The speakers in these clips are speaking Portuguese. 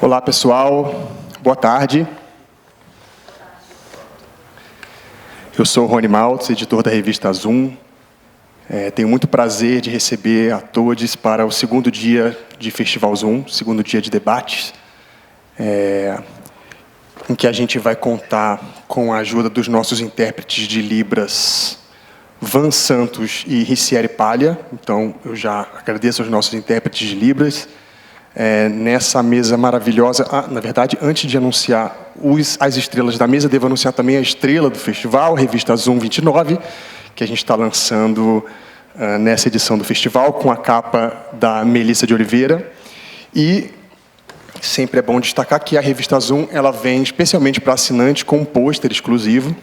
Olá, pessoal. Boa tarde. Eu sou o Rony Maltz, editor da revista Zoom. Tenho muito prazer de receber a todos para o segundo dia de Festival Zoom, segundo dia de debates, em que a gente vai contar com a ajuda dos nossos intérpretes de Libras, Van Santos e Ricieri Palha. Então, eu já agradeço aos nossos intérpretes de Libras. Nessa mesa maravilhosa. Na verdade, antes de anunciar as estrelas da mesa, devo anunciar também a estrela do festival, a revista Zoom 29, que a gente está lançando nessa edição do festival, com a capa da Melissa de Oliveira. E sempre é bom destacar que a revista Zoom ela vem especialmente para assinante com um pôster exclusivo,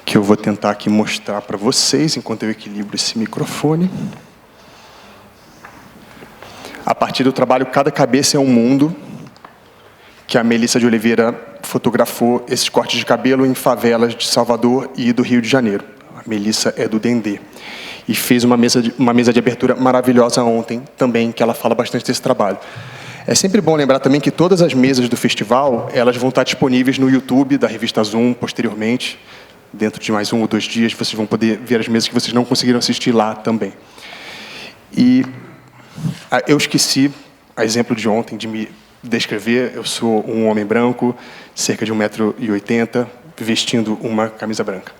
que eu vou tentar aqui mostrar para vocês, enquanto eu equilibro esse microfone. A partir do trabalho Cada Cabeça é um Mundo, que a Melissa de Oliveira fotografou esses cortes de cabelo em favelas de Salvador e do Rio de Janeiro. A Melissa é do Dendê. E fez uma mesa de abertura maravilhosa ontem também, que ela fala bastante desse trabalho. É sempre bom lembrar também que todas as mesas do festival elas vão estar disponíveis no YouTube da revista Zoom posteriormente. Dentro de mais 1 ou 2 dias, vocês vão poder ver as mesas que vocês não conseguiram assistir lá também. E eu esqueci, a exemplo de ontem, de me descrever. Eu sou um homem branco, cerca de 1,80 m, vestindo uma camisa branca.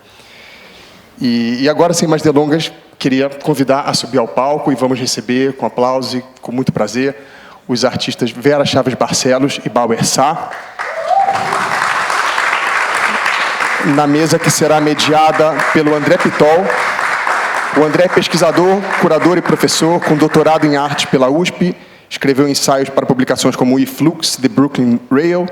E agora, sem mais delongas, queria convidar a subir ao palco e vamos receber, com aplauso e com muito prazer, os artistas Vera Chaves Barcelos e Bauer Sá, na mesa que será mediada pelo André Pitol. O André é pesquisador, curador e professor, com doutorado em arte pela USP, escreveu ensaios para publicações como E-Flux, The Brooklyn Rail,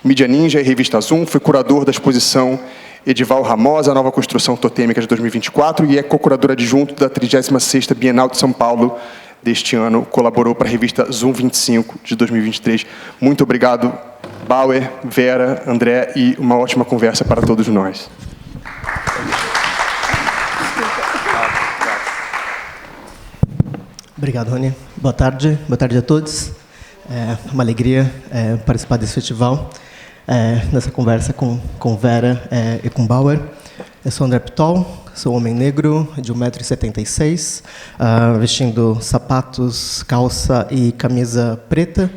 Mídia Ninja e Revista Zoom, foi curador da exposição Edival Ramosa, a Nova Construção Totêmica de 2024 e é co-curador adjunto da 36ª Bienal de São Paulo deste ano, colaborou para a revista Zoom 25 de 2023. Muito obrigado, Bauer, Vera, André, e uma ótima conversa para todos nós. Obrigado, Rony. Boa tarde a todos. É uma alegria participar desse festival, nessa conversa com Vera e com Bauer. Eu sou André Pitol, sou um homem negro de 1,76 m, vestindo sapatos, calça e camisa preta,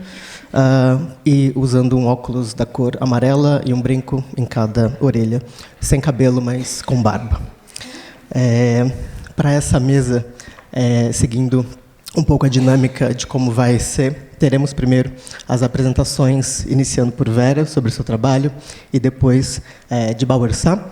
e usando um óculos da cor amarela e um brinco em cada orelha, sem cabelo, mas com barba. Para essa mesa, seguindo um pouco a dinâmica de como vai ser, teremos primeiro as apresentações, iniciando por Vera, sobre o seu trabalho, e depois de Bauer Sá.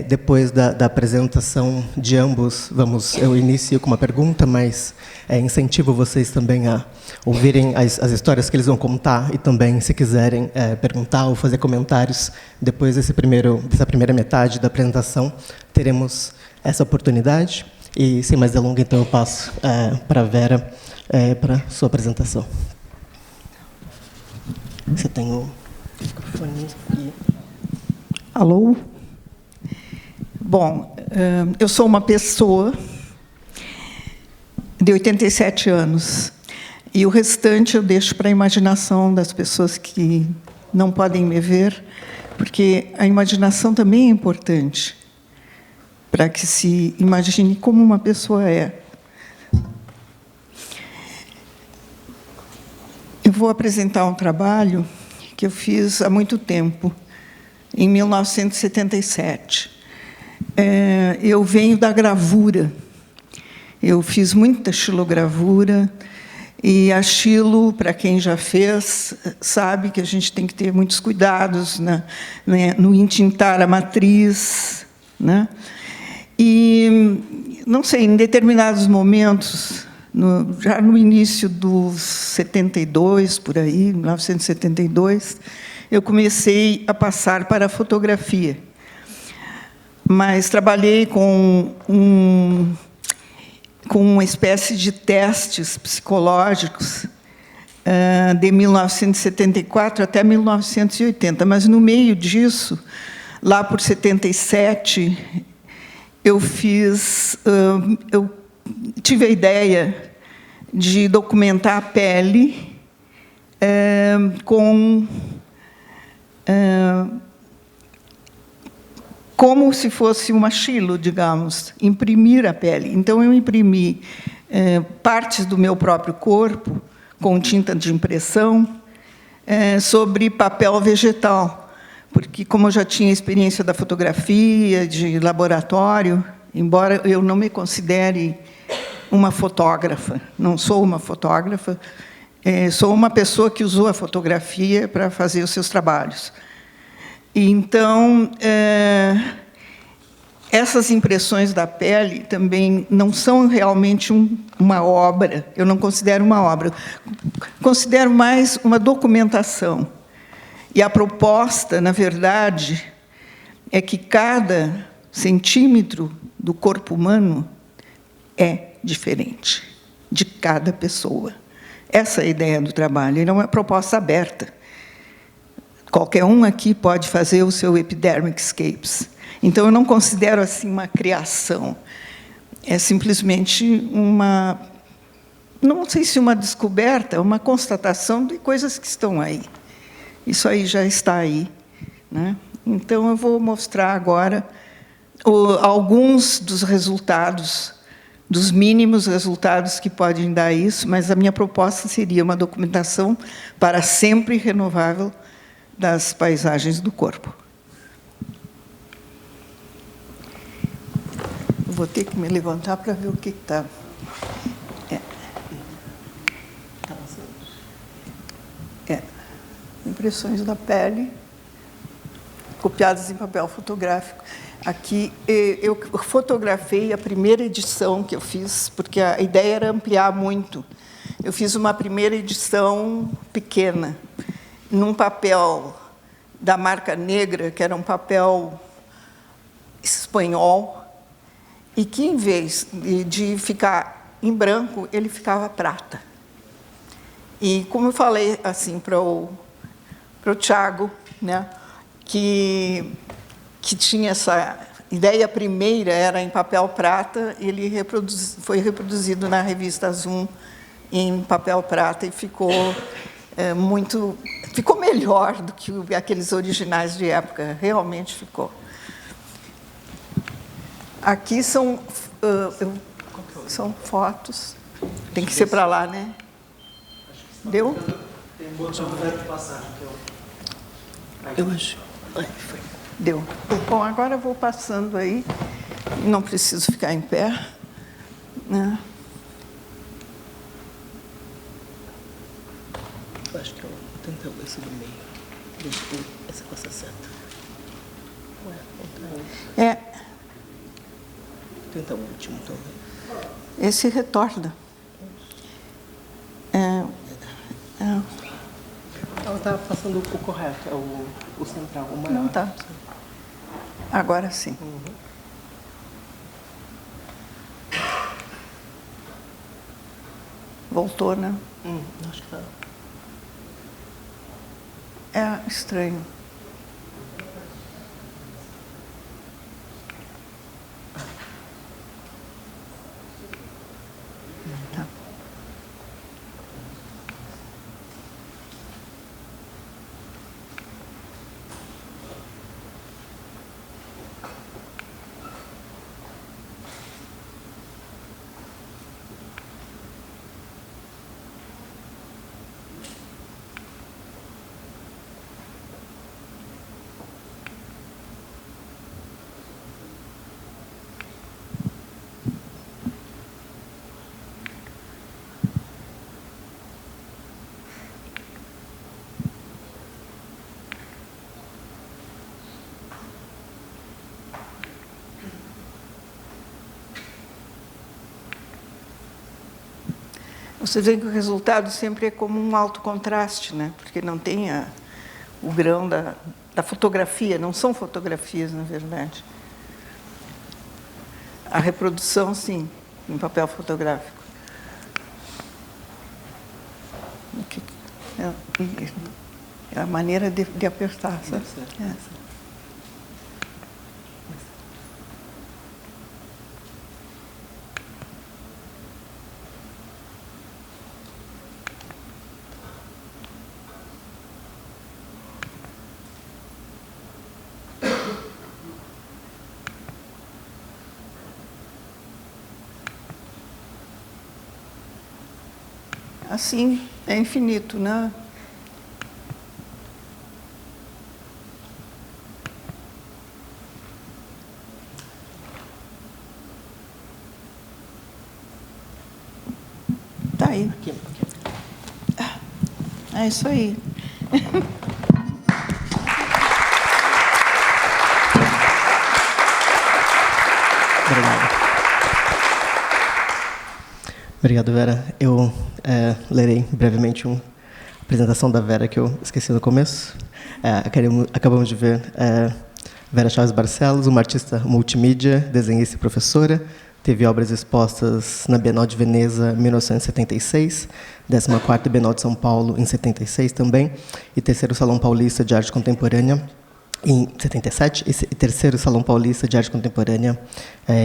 Depois da apresentação de ambos, eu inicio com uma pergunta, mas incentivo vocês também a ouvirem as histórias que eles vão contar e também, se quiserem, perguntar ou fazer comentários. Depois dessa primeira metade da apresentação, teremos essa oportunidade. E, sem mais delongas, então, eu passo para a Vera, para sua apresentação. Você tem o microfone e... Alô? Bom, eu sou uma pessoa de 87 anos. E o restante eu deixo para a imaginação das pessoas que não podem me ver, porque a imaginação também é importante, para que se imagine como uma pessoa é. Eu vou apresentar um trabalho que eu fiz há muito tempo, em 1977. Eu venho da gravura. Eu fiz muita xilogravura, e a xilo, para quem já fez, sabe que a gente tem que ter muitos cuidados no entintar a matriz, né? E, não sei, em determinados momentos, já no início dos 72, por aí, 1972, eu comecei a passar para a fotografia. Mas trabalhei com uma espécie de testes psicológicos de 1974 até 1980. Mas, no meio disso, lá por 77, eu tive a ideia de documentar a pele como se fosse um machilo, digamos, imprimir a pele. Então, eu imprimi partes do meu próprio corpo com tinta de impressão sobre papel vegetal, porque, como eu já tinha experiência da fotografia, de laboratório, embora eu não me considere uma fotógrafa, não sou uma fotógrafa, sou uma pessoa que usou a fotografia para fazer os seus trabalhos. Então, essas impressões da pele também não são realmente uma obra, eu não considero uma obra, considero mais uma documentação. E a proposta, na verdade, é que cada centímetro do corpo humano é diferente de cada pessoa. Essa é a ideia do trabalho, ele é uma proposta aberta. Qualquer um aqui pode fazer o seu Epidermic Scapes. Então, eu não considero assim uma criação. É simplesmente uma, não sei se uma descoberta, uma constatação de coisas que estão aí. Isso aí já está aí, né? Então, eu vou mostrar agora alguns dos resultados, dos mínimos resultados que podem dar isso, mas a minha proposta seria uma documentação para sempre renovável das paisagens do corpo. Eu vou ter que me levantar para ver o que está. Impressões da pele, copiadas em papel fotográfico. Aqui, eu fotografei a primeira edição que eu fiz, porque a ideia era ampliar muito. Eu fiz uma primeira edição pequena, num papel da marca Negra, que era um papel espanhol, e que, em vez de ficar em branco, ele ficava prata. E, como eu falei assim para o Tiago, né, que tinha essa ideia primeira, era em papel prata, ele foi reproduzido na revista Zoom em papel prata e ficou ficou melhor do que aqueles originais de época, realmente ficou. Aqui são fotos, tem que ser para lá, né? Deu? Tem um outro passagem que eu acho. Deu. Bom, agora eu vou passando aí, não preciso ficar em pé, né? Eu acho que eu tentei esse do meio. Deixa eu essa com 60. Ué, tenta o último também. Esse retorna. Ela está passando o correto, é o central, o maior. Não está. Agora sim. Voltou, né? Acho que tá. É estranho. Tá. Você vê que o resultado sempre é como um alto contraste, né? Porque não tem o grão da fotografia, não são fotografias, na verdade. A reprodução, sim, em papel fotográfico. É a maneira de apertar, sabe? Assim, é infinito, né? Tá aí. Aqui. É isso aí. Obrigado. Obrigado, Vera. Eu lerei brevemente uma apresentação da Vera que eu esqueci no começo. Acabamos de ver Vera Chaves Barcelos, uma artista multimídia, desenhista e professora. Teve obras expostas na Bienal de Veneza, em 1976, 14ª Bienal de São Paulo, em 76 também, e 3º Salão Paulista de Arte Contemporânea, em 77, e 3º Salão Paulista de Arte Contemporânea,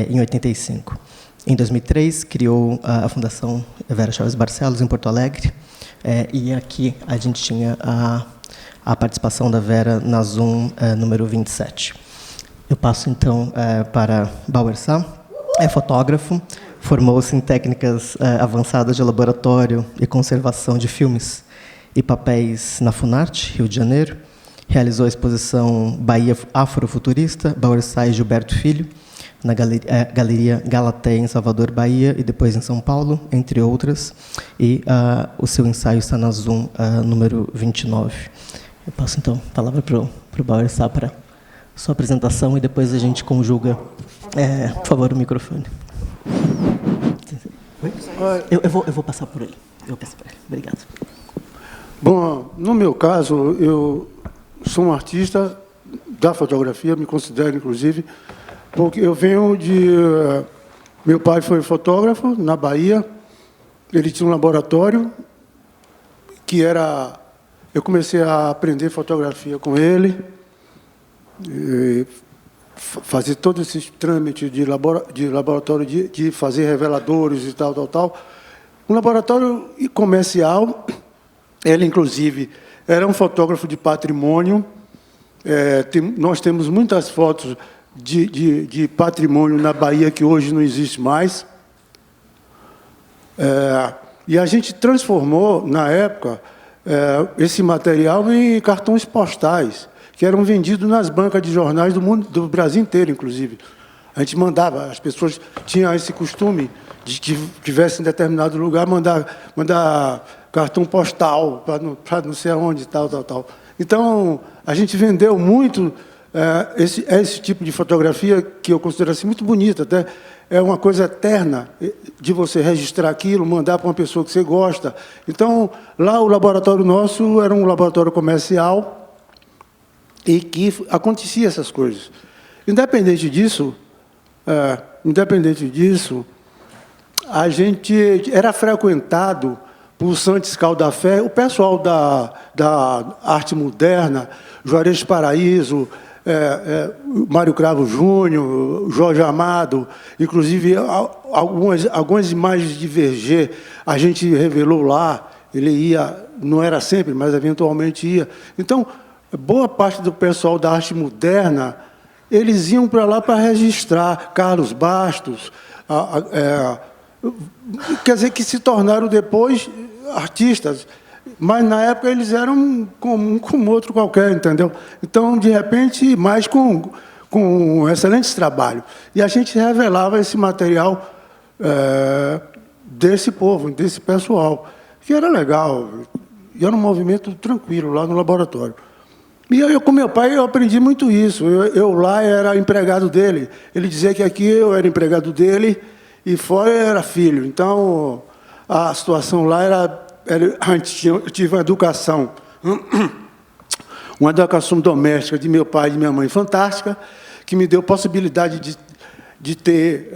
em 85. Em 2003, criou a Fundação Vera Chaves Barcelos, em Porto Alegre, e aqui a gente tinha a participação da Vera na Zoom número 27. Eu passo, então, para Bauer Sá. É fotógrafo, formou-se em técnicas avançadas de laboratório e conservação de filmes e papéis na Funarte, Rio de Janeiro. Realizou a exposição Bahia Afrofuturista, Bauer Sá e Gilberto Filho, na Galeria Galateia, em Salvador, Bahia, e depois em São Paulo, entre outras. E o seu ensaio está na Zoom número 29. Eu passo, então, a palavra para o Bauer Sá para sua apresentação e depois a gente conjuga, por favor, o microfone. Eu vou passar por ele. Obrigado. Bom, no meu caso, eu sou um artista da fotografia, me considero, inclusive, porque eu venho de... Meu pai foi fotógrafo na Bahia, ele tinha um laboratório que era... Eu comecei a aprender fotografia com ele, fazer todo esse trâmite de laboratório, de fazer reveladores e tal. Um laboratório comercial. Ele, inclusive, era um fotógrafo de patrimônio. Nós temos muitas fotos de patrimônio na Bahia que hoje não existe mais. E a gente transformou, na época, esse material em cartões postais, que eram vendidos nas bancas de jornais do mundo, do Brasil inteiro, inclusive. A gente mandava, as pessoas tinham esse costume de que tivesse em determinado lugar, mandar cartão postal para não sei aonde, tal. Então, a gente vendeu muito esse tipo de fotografia, que eu considero assim, muito bonita, até é uma coisa eterna de você registrar aquilo, mandar para uma pessoa que você gosta. Então, lá o laboratório nosso era um laboratório comercial, e que acontecia essas coisas. Independente disso, a gente era frequentado por Santos Caldafé, o pessoal da arte moderna, Juarez Paraíso, Mário Cravo Júnior, Jorge Amado, inclusive algumas imagens de Verger, a gente revelou lá, ele ia, não era sempre, mas eventualmente ia. Então, boa parte do pessoal da arte moderna, eles iam para lá para registrar Carlos Bastos, quer dizer, que se tornaram depois artistas, mas na época eles eram como outro qualquer, entendeu? Então, de repente, mais com um excelente trabalho. E a gente revelava esse material desse povo, desse pessoal, que era legal, e era um movimento tranquilo lá no laboratório. E eu, com meu pai, eu aprendi muito isso. Eu lá era empregado dele. Ele dizia que aqui eu era empregado dele e fora eu era filho. Então, a situação lá eu tive uma educação doméstica de meu pai e de minha mãe fantástica, que me deu possibilidade de ter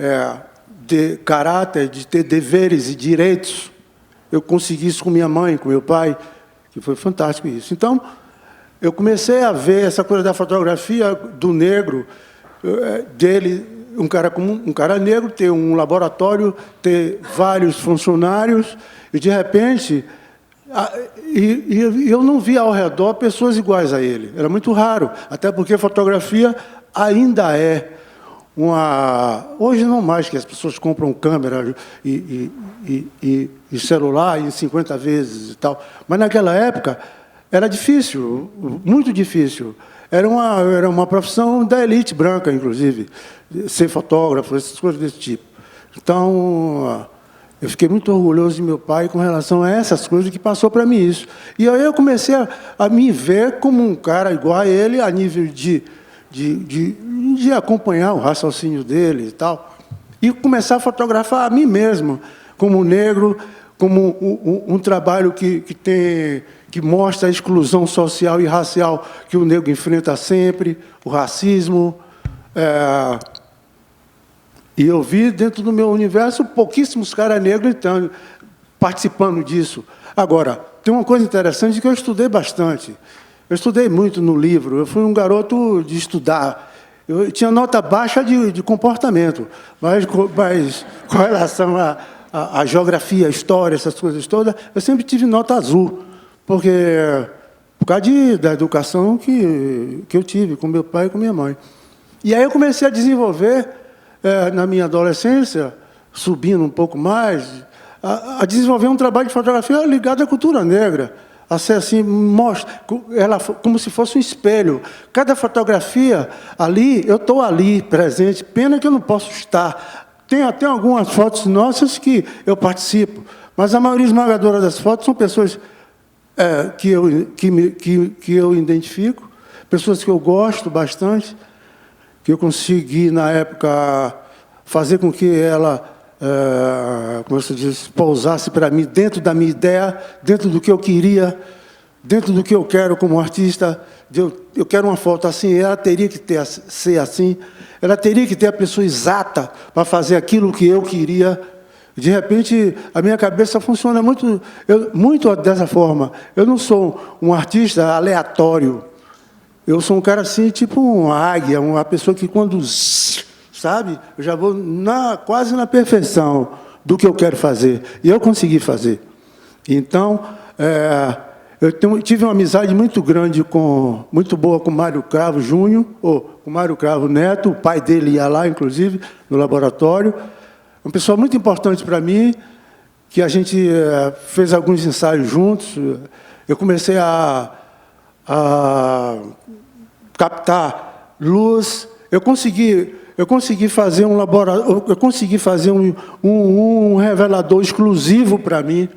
de caráter, de ter deveres e direitos. Eu consegui isso com minha mãe, com meu pai, que foi fantástico isso. Então, eu comecei a ver essa coisa da fotografia do negro, dele, um cara negro, ter um laboratório, ter vários funcionários, e, de repente, eu não via ao redor pessoas iguais a ele. Era muito raro, até porque a fotografia ainda é uma... Hoje não mais, que as pessoas compram câmera e e celular em 50 vezes e tal. Mas naquela época era difícil, muito difícil. Era uma profissão da elite branca, inclusive, ser fotógrafo, essas coisas desse tipo. Então, eu fiquei muito orgulhoso de meu pai com relação a essas coisas que passou para mim isso. E aí eu comecei a me ver como um cara igual a ele, a nível de acompanhar o raciocínio dele e tal. E começar a fotografar a mim mesmo, como negro, como um trabalho que mostra a exclusão social e racial que o negro enfrenta sempre, o racismo. E eu vi dentro do meu universo pouquíssimos caras negros participando disso. Agora, tem uma coisa interessante que eu estudei bastante. Eu estudei muito no livro, eu fui um garoto de estudar. Eu tinha nota baixa de comportamento, mas com relação à geografia, à história, essas coisas todas, eu sempre tive nota azul, por causa da educação que eu tive com meu pai e com minha mãe. E aí eu comecei a desenvolver, na minha adolescência, subindo um pouco mais, a desenvolver um trabalho de fotografia ligado à cultura negra. A ser assim, mostra ela como se fosse um espelho. Cada fotografia ali, eu estou ali, presente. Pena que eu não posso estar. Tem até algumas fotos nossas que eu participo, mas a maioria esmagadora das fotos são pessoas que eu identifico, pessoas que eu gosto bastante, que eu consegui, na época, fazer com que ela... como se diz, pousasse para mim dentro da minha ideia, dentro do que eu queria, dentro do que eu quero como artista. Eu quero uma foto assim, ela teria que ser assim, ela teria que ter a pessoa exata para fazer aquilo que eu queria. De repente, a minha cabeça funciona muito dessa forma. Eu não sou um artista aleatório. Eu sou um cara assim, tipo uma águia, uma pessoa que quando... sabe? Eu já vou quase na perfeição do que eu quero fazer. E eu consegui fazer. Então, eu tive uma amizade muito grande, muito boa com o Mário Cravo Júnior, ou com o Mário Cravo Neto, o pai dele ia lá, inclusive, no laboratório. Uma pessoa muito importante para mim, que a gente fez alguns ensaios juntos. Eu comecei a captar luz. Eu consegui fazer um laboratório, eu consegui fazer um revelador exclusivo para mim,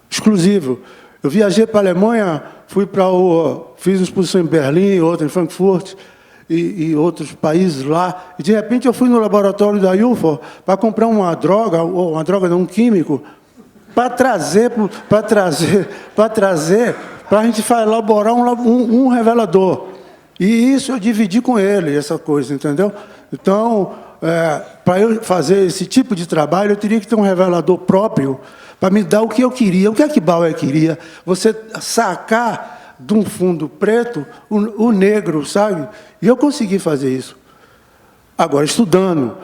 exclusivo. Eu viajei para a Alemanha, fiz uma exposição em Berlim, outra em Frankfurt e outros países lá. E de repente eu fui no laboratório da UFO para comprar uma droga não, um químico, para trazer para a gente elaborar um revelador. E isso eu dividi com ele, essa coisa, entendeu? Então, para eu fazer esse tipo de trabalho, eu teria que ter um revelador próprio para me dar o que eu queria. O que é que Bauer queria? Você sacar de um fundo preto o negro, sabe? E eu consegui fazer isso. Agora, estudando.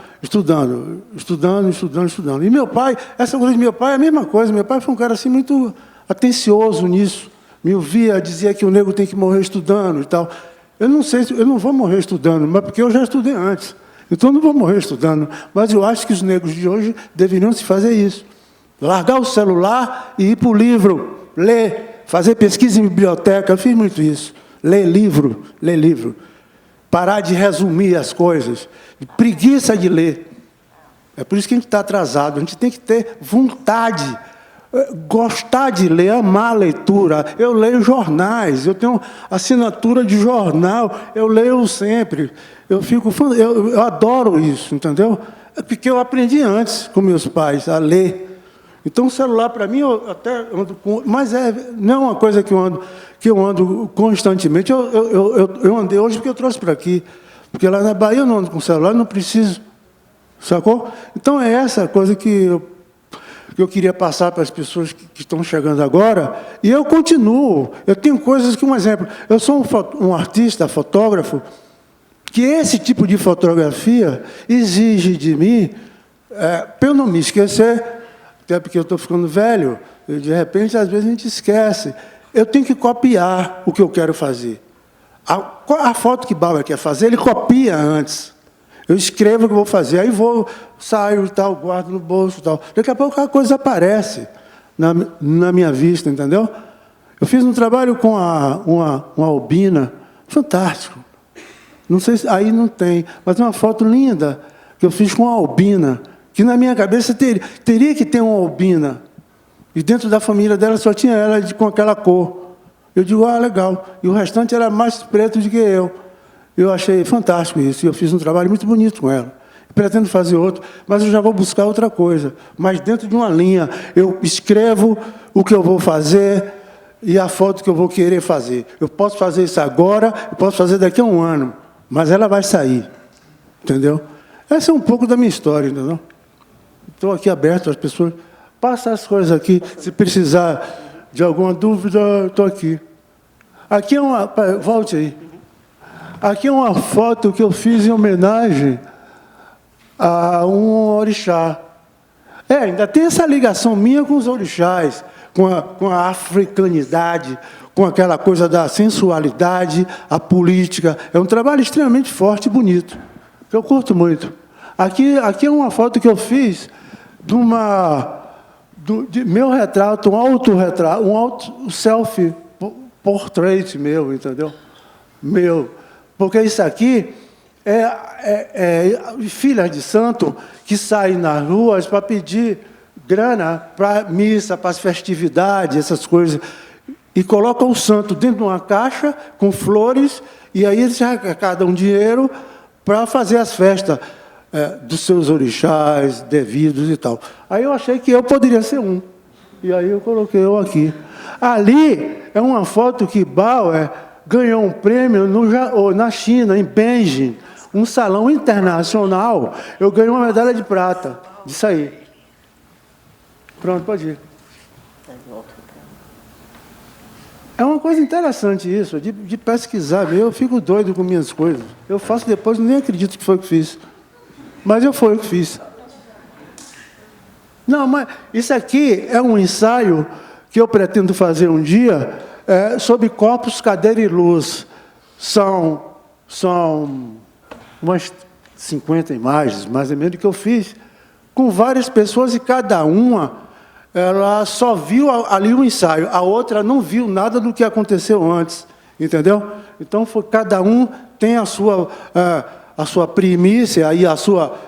E meu pai, essa coisa de meu pai é a mesma coisa. Meu pai foi um cara assim muito atencioso nisso. Me ouvia, dizia que o negro tem que morrer estudando e tal. Eu não sei, eu não vou morrer estudando, mas porque eu já estudei antes. Então, eu não vou morrer estudando. Mas eu acho que os negros de hoje deveriam se fazer isso. Largar o celular e ir para o livro, ler, fazer pesquisa em biblioteca. Eu fiz muito isso. Ler livro. Parar de resumir as coisas. Preguiça de ler. É por isso que a gente está atrasado. A gente tem que ter vontade, gostar de ler, amar a leitura. Eu leio jornais, eu tenho assinatura de jornal, eu leio sempre. Eu adoro isso, entendeu? É porque eu aprendi antes com meus pais a ler. Então, o celular, para mim, eu até ando com... Mas não é uma coisa que eu ando constantemente. Eu andei hoje porque eu trouxe para aqui. Porque lá na Bahia eu não ando com celular, não preciso. Sacou? Então, é essa coisa que eu queria passar para as pessoas que estão chegando agora. E eu continuo. Eu tenho coisas que, um exemplo, eu sou um artista, fotógrafo, que esse tipo de fotografia exige de mim, para eu não me esquecer, até porque eu estou ficando velho, e de repente, às vezes, a gente esquece. Eu tenho que copiar o que eu quero fazer. A foto que Bauer quer fazer, ele copia antes. Eu escrevo o que eu vou fazer, aí saio e tal, guardo no bolso e tal. Daqui a pouco a coisa aparece. na minha vista, entendeu? Eu fiz um trabalho com uma albina, fantástico. Não sei se aí não tem, mas é uma foto linda que eu fiz com uma albina, que na minha cabeça teria que ter uma albina. E dentro da família dela só tinha ela com aquela cor. Eu digo, legal. E o restante era mais preto do que eu. Eu achei fantástico isso. E eu fiz um trabalho muito bonito com ela. Pretendo fazer outro, mas eu já vou buscar outra coisa. Mas dentro de uma linha, eu escrevo o que eu vou fazer e a foto que eu vou querer fazer. Eu posso fazer isso agora, eu posso fazer daqui a um ano, mas ela vai sair. Entendeu? Essa é um pouco da minha história, entendeu? Estou aqui aberto às pessoas. Passa as coisas aqui. Se precisar de alguma dúvida, estou aqui. Aqui é uma... Volte aí. Aqui é uma foto que eu fiz em homenagem a um orixá. Ainda tem essa ligação minha com os orixás, com a africanidade, com aquela coisa da sensualidade, a política. É um trabalho extremamente forte e bonito, que eu curto muito. Aqui é uma foto que eu fiz de meu retrato, um autorretrato, um auto self-portrait meu, entendeu? Meu. Porque isso aqui é filhas de santo que saem nas ruas para pedir grana para missa, para as festividades, essas coisas. E colocam o santo dentro de uma caixa com flores, e aí eles arrecadam dinheiro para fazer as festas dos seus orixás devidos e tal. Aí eu achei que eu poderia ser um. E aí eu coloquei eu aqui. Ali é uma foto que Bauer ganhou um prêmio na China, em Beijing, um salão internacional. Eu ganhei uma medalha de prata disso aí. Pronto, pode ir. É uma coisa interessante isso, de pesquisar. Eu fico doido com minhas coisas. Eu faço depois, nem acredito que foi o que fiz. Mas foi o que fiz. Não, mas isso aqui é um ensaio que eu pretendo fazer um dia sobre corpos, cadeira e luz. São umas 50 imagens, mais ou menos, que eu fiz com várias pessoas e cada uma ela só viu ali um ensaio, a outra não viu nada do que aconteceu antes, entendeu? Então, cada um tem a sua primícia e a sua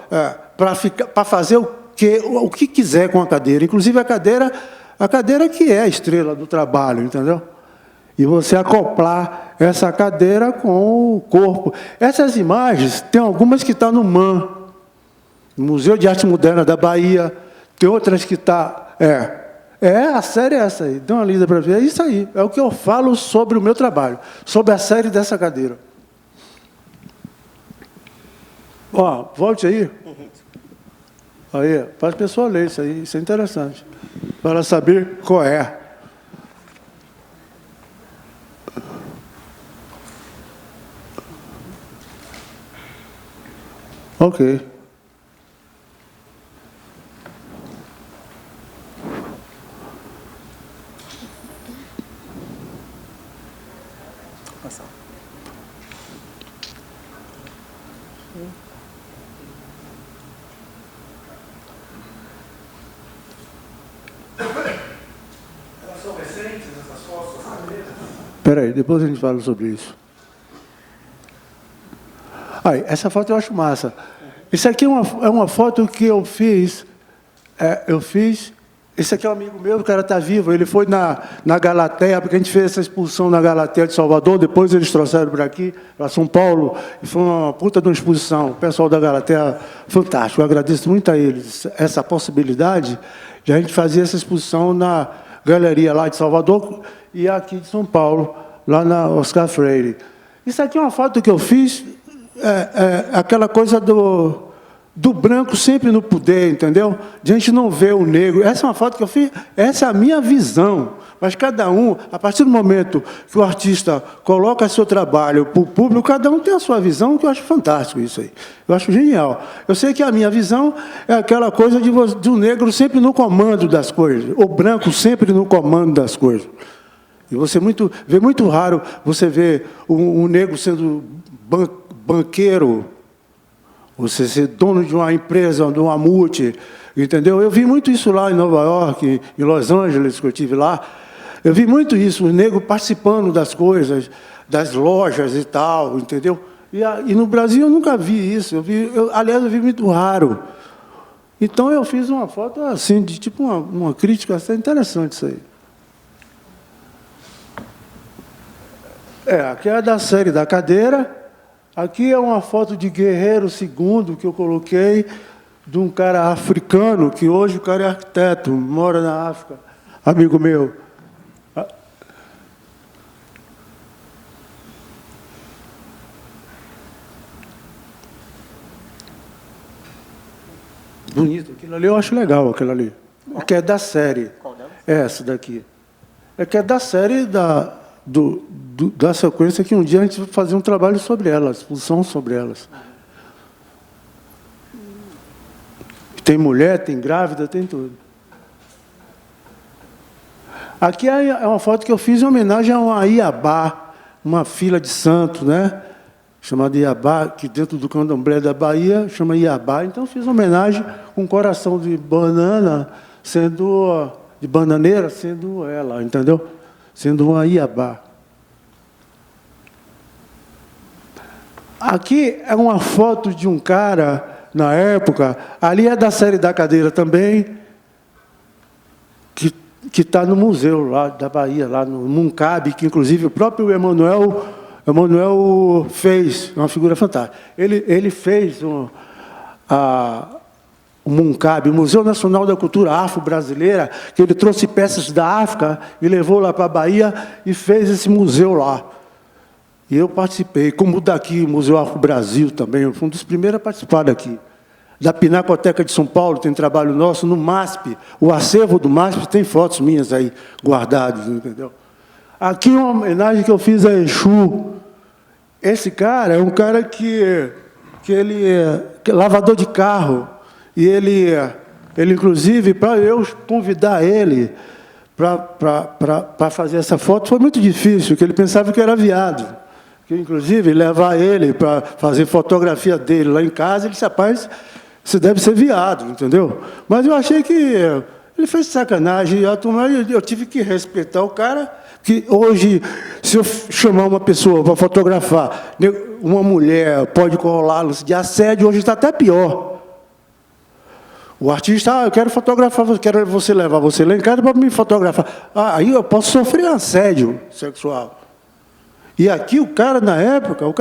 para fazer o que quiser com a cadeira, inclusive a cadeira que é a estrela do trabalho, entendeu? E você acoplar essa cadeira com o corpo. Essas imagens, tem algumas que estão no MAM, no Museu de Arte Moderna da Bahia, tem outras que estão... a série é essa aí, dê uma lida para ver, é isso aí, é o que eu falo sobre o meu trabalho, sobre a série dessa cadeira. Volte aí. Aí, para as pessoas lerem isso aí, isso é interessante, para saber qual é. Ok. Elas são recentes, essas fotos? Espera aí, depois a gente fala sobre isso. Essa foto eu acho massa. Isso aqui é uma foto que eu fiz. Esse aqui é um amigo meu, o cara está vivo. Ele foi na Galateia, porque a gente fez essa exposição na Galateia de Salvador. Depois eles trouxeram para aqui, para São Paulo. E foi uma puta de uma exposição. O pessoal da Galateia, fantástico. Eu agradeço muito a eles essa possibilidade de a gente fazer essa exposição na galeria lá de Salvador e aqui de São Paulo, lá na Oscar Freire. Isso aqui é uma foto que eu fiz. Aquela coisa do branco sempre no poder, entendeu? De a gente não ver o negro. Essa é uma foto que eu fiz, essa é a minha visão. Mas cada um, a partir do momento que o artista coloca seu trabalho para o público, cada um tem a sua visão, que eu acho fantástico isso aí. Eu acho genial. Eu sei que a minha visão é aquela coisa de um negro sempre no comando das coisas, o branco sempre no comando das coisas. E você vê muito raro você ver um negro sendo banqueiro, você ser dono de uma empresa, de uma multi, Entendeu? Eu vi muito isso lá em Nova York, em Los Angeles, que eu estive lá. Eu vi muito isso, os negros participando das coisas, das lojas e tal, entendeu? E no Brasil eu nunca vi isso. Aliás, eu vi muito raro. Então eu fiz uma foto assim, de tipo uma crítica assim, interessante isso aí. Aqui é da série da cadeira. Aqui é uma foto de Guerreiro II que eu coloquei, de um cara africano, que hoje o cara é arquiteto, mora na África, amigo meu. Bonito, aquilo ali eu acho legal, aquilo ali. Que é da série. Qual dela? Essa daqui. É que é da série da sequência que um dia a gente vai fazer um trabalho sobre elas, exposição sobre elas. Tem mulher, tem grávida, tem tudo. Aqui é uma foto que eu fiz em homenagem a uma Iabá, uma filha de santo, né? Chamada Iabá, que dentro do candomblé da Bahia chama Iabá. Então, eu fiz uma homenagem com um coração de banana, de bananeira, sendo ela, entendeu? Sendo uma Iabá. Aqui é uma foto de um cara, na época, ali é da série da cadeira também, que está no museu lá da Bahia, lá no Muncabe, que inclusive o próprio Emanuel fez, uma figura fantástica. Ele fez o Muncabe, o Museu Nacional da Cultura Afro-Brasileira, que ele trouxe peças da África e levou lá para a Bahia e fez esse museu lá. E eu participei, como daqui, o Museu Afro-Brasil também, eu fui um dos primeiros a participar daqui. Da Pinacoteca de São Paulo tem trabalho nosso, no MASP, o acervo do MASP tem fotos minhas aí guardadas, entendeu? Aqui uma homenagem que eu fiz a Exu. Esse cara é um cara que ele é lavador de carro, e ele inclusive, para eu convidar ele para fazer essa foto, foi muito difícil, porque ele pensava que eu era viado. Que, inclusive, levar ele para fazer fotografia dele lá em casa, ele disse, rapaz, você deve ser viado, entendeu? Mas eu achei que ele fez sacanagem, eu tive que respeitar o cara, que hoje, se eu chamar uma pessoa para fotografar, uma mulher pode colar de assédio, hoje está até pior. O artista, eu quero fotografar, quero você levar você lá em casa para me fotografar. Aí eu posso sofrer assédio sexual. E aqui o cara, na época, eu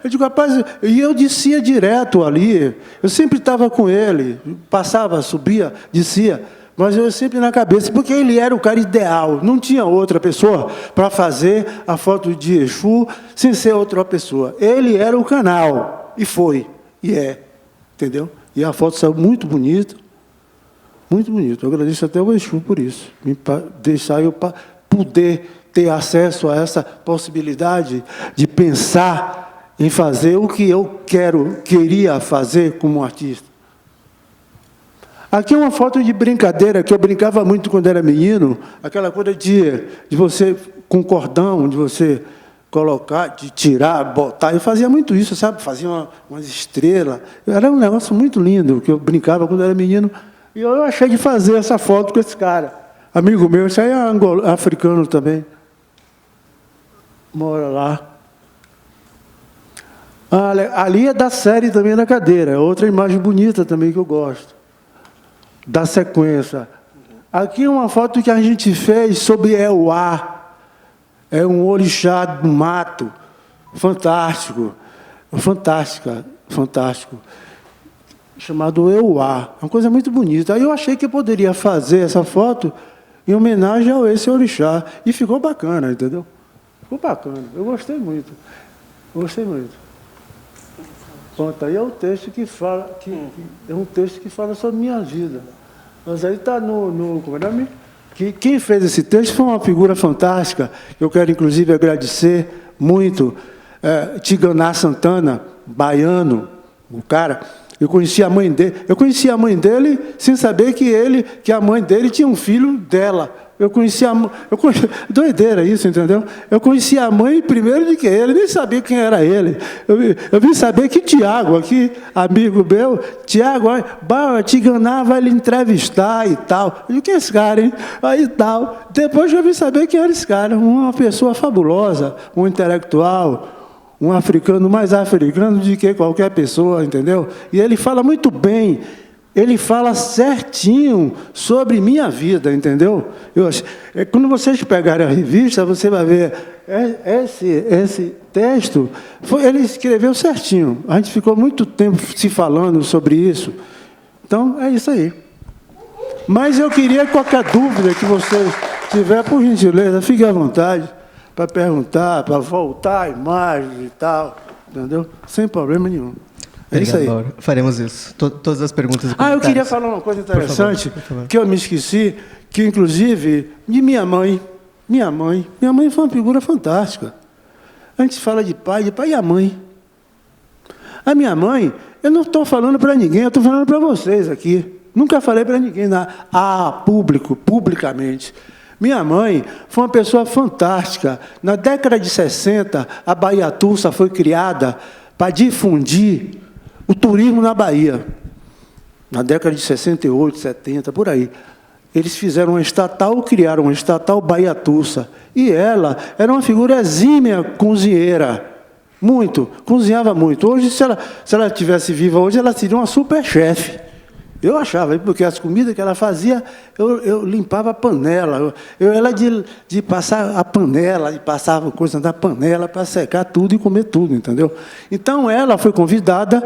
digo, rapaz, e eu descia direto ali, eu sempre estava com ele, passava, subia, descia, mas eu sempre na cabeça, porque ele era o cara ideal, não tinha outra pessoa para fazer a foto de Exu sem ser outra pessoa. Ele era o canal, e foi, e é, entendeu? E a foto saiu muito bonita, muito bonita. Eu agradeço até o Exu por isso, me deixar eu poder ter acesso a essa possibilidade de pensar em fazer o que eu queria fazer como artista. Aqui é uma foto de brincadeira, que eu brincava muito quando era menino, aquela coisa de você, com cordão, de você colocar, de tirar, botar. Eu fazia muito isso, sabe? Fazia umas estrelas. Era um negócio muito lindo, que eu brincava quando era menino. E eu achei de fazer essa foto com esse cara. Amigo meu, esse aí é africano também. Mora lá. Ali é da série também na cadeira. É outra imagem bonita também que eu gosto. Da sequência. Aqui é uma foto que a gente fez sobre Euá. É um orixá do mato. Fantástico. Fantástico. Chamado Euá. Uma coisa muito bonita. Aí eu achei que eu poderia fazer essa foto em homenagem a esse orixá. E ficou bacana, entendeu? Ficou bacana. Eu gostei muito. Pronto, aí é o texto que fala, é um texto que fala sobre minha vida. Mas aí está como é o nome? Quem fez esse texto foi uma figura fantástica. Eu quero, inclusive, agradecer muito Tiganá Santana, baiano, o cara. Eu conheci a mãe dele sem saber que a mãe dele tinha um filho dela. doideira isso, entendeu? Eu conheci a mãe primeiro do que ele, nem sabia quem era ele. Eu vim saber que Tiago, aqui, amigo meu, Tiago, te enganar, vai lhe entrevistar e tal. Eu digo, quem é esse cara, hein? Aí tal. Depois eu vim saber quem era esse cara, uma pessoa fabulosa, um intelectual, um africano mais africano do que qualquer pessoa, entendeu? E ele fala muito bem. Ele fala certinho sobre minha vida, entendeu? Quando vocês pegarem a revista, você vai ver esse texto. Ele escreveu certinho. A gente ficou muito tempo se falando sobre isso. Então, é isso aí. Mas eu queria, qualquer dúvida que você tiver, por gentileza, fique à vontade para perguntar, para voltar a imagem e tal, entendeu? Sem problema nenhum. É isso aí. Laura. Faremos isso. Todas as perguntas. Eu queria falar uma coisa interessante, por favor. Que eu me esqueci, que inclusive de minha mãe. Minha mãe foi uma figura fantástica. A gente fala de pai e a mãe. A minha mãe, eu não estou falando para ninguém, eu estou falando para vocês aqui. Nunca falei para ninguém publicamente. Minha mãe foi uma pessoa fantástica. Na década de 60, a Baiatussa foi criada para difundir o turismo na Bahia, na década de 68, 70, por aí. Eles fizeram uma estatal, criaram uma estatal Baiatussa. E ela era uma figura exímia cozinheira. Cozinhava muito. Hoje, se ela estivesse viva hoje, ela seria uma super chefe. Eu achava, porque as comidas que ela fazia, eu limpava a panela. Ela de passar a panela, e passava coisa na panela para secar tudo e comer tudo, entendeu? Então, ela foi convidada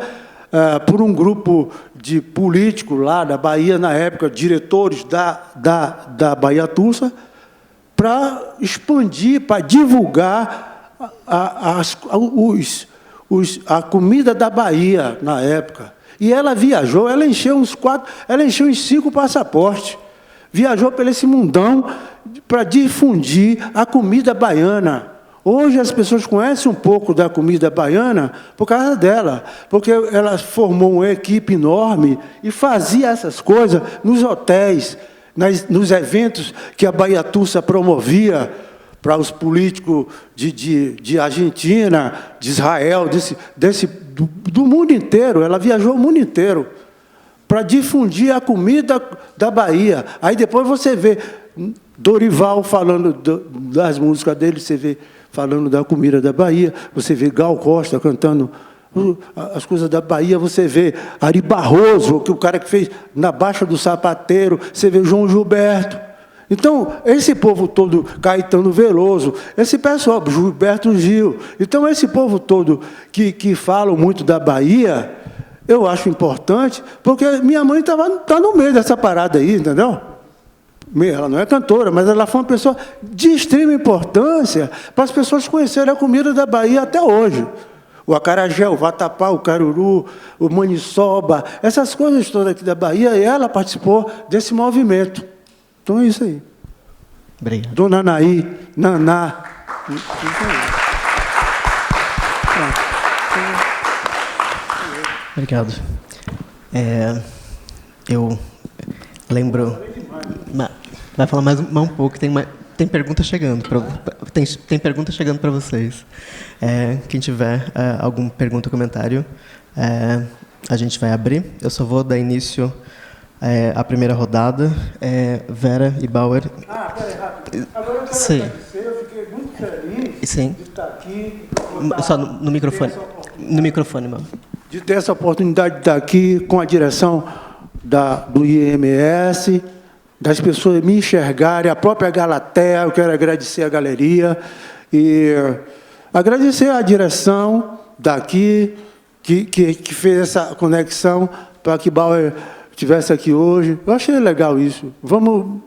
por um grupo de políticos lá da Bahia, na época, diretores da Baiatussa, para expandir, para divulgar a comida da Bahia, na época. E ela viajou, ela encheu uns 5 passaportes. Viajou por esse mundão para difundir a comida baiana. Hoje as pessoas conhecem um pouco da comida baiana por causa dela, porque ela formou uma equipe enorme e fazia essas coisas nos hotéis, nos eventos que a Baiatussa promovia para os políticos de Argentina, de Israel, do mundo inteiro. Ela viajou o mundo inteiro para difundir a comida da Bahia. Aí depois você vê Dorival falando das músicas dele, você vê falando da comida da Bahia, você vê Gal Costa cantando as coisas da Bahia, você vê Ari Barroso, que o cara que fez Na Baixa do Sapateiro, você vê João Gilberto. Então, esse povo todo, Caetano Veloso, esse pessoal, Gilberto Gil, então esse povo todo que fala muito da Bahia, eu acho importante, porque minha mãe tá no meio dessa parada aí, entendeu? Ela não é cantora, mas ela foi uma pessoa de extrema importância para as pessoas conhecerem a comida da Bahia até hoje. O acarajé, o vatapá, o caruru, o maniçoba, essas coisas todas aqui da Bahia, e ela participou desse movimento. Então é isso aí. Obrigado. Dona Anaí, Naná. Obrigado. Eu lembro... Vai falar mais um pouco, tem pergunta chegando tem pergunta chegando para vocês. Quem tiver alguma pergunta ou comentário, a gente vai abrir. Eu só vou dar início à primeira rodada. Vera e Bauer. Peraí, rápido. Agora eu quero Sim. agradecer, eu fiquei muito feliz Sim. de estar aqui. Só no microfone. No microfone, mano. De ter essa oportunidade de estar aqui com a direção do IMS, das pessoas me enxergarem, a própria Galatea. Eu quero agradecer a galeria e agradecer a direção daqui, que fez essa conexão para que Bauer estivesse aqui hoje. Eu achei legal isso. Vamos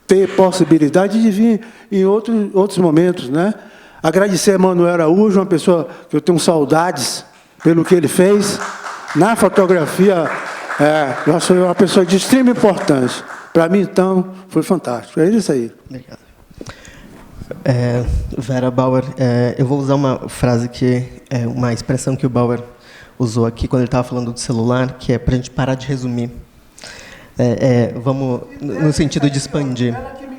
ter possibilidade de vir em outros momentos, né? Agradecer a Manuel Araújo, uma pessoa que eu tenho saudades pelo que ele fez. Na fotografia, eu sou uma pessoa de extrema importância. Para mim, então, foi fantástico. É isso aí. Obrigado. Vera, Bauer, eu vou usar uma frase uma expressão que o Bauer usou aqui quando ele estava falando do celular, que é para a gente parar de resumir. Vamos no sentido de expandir. Ela que me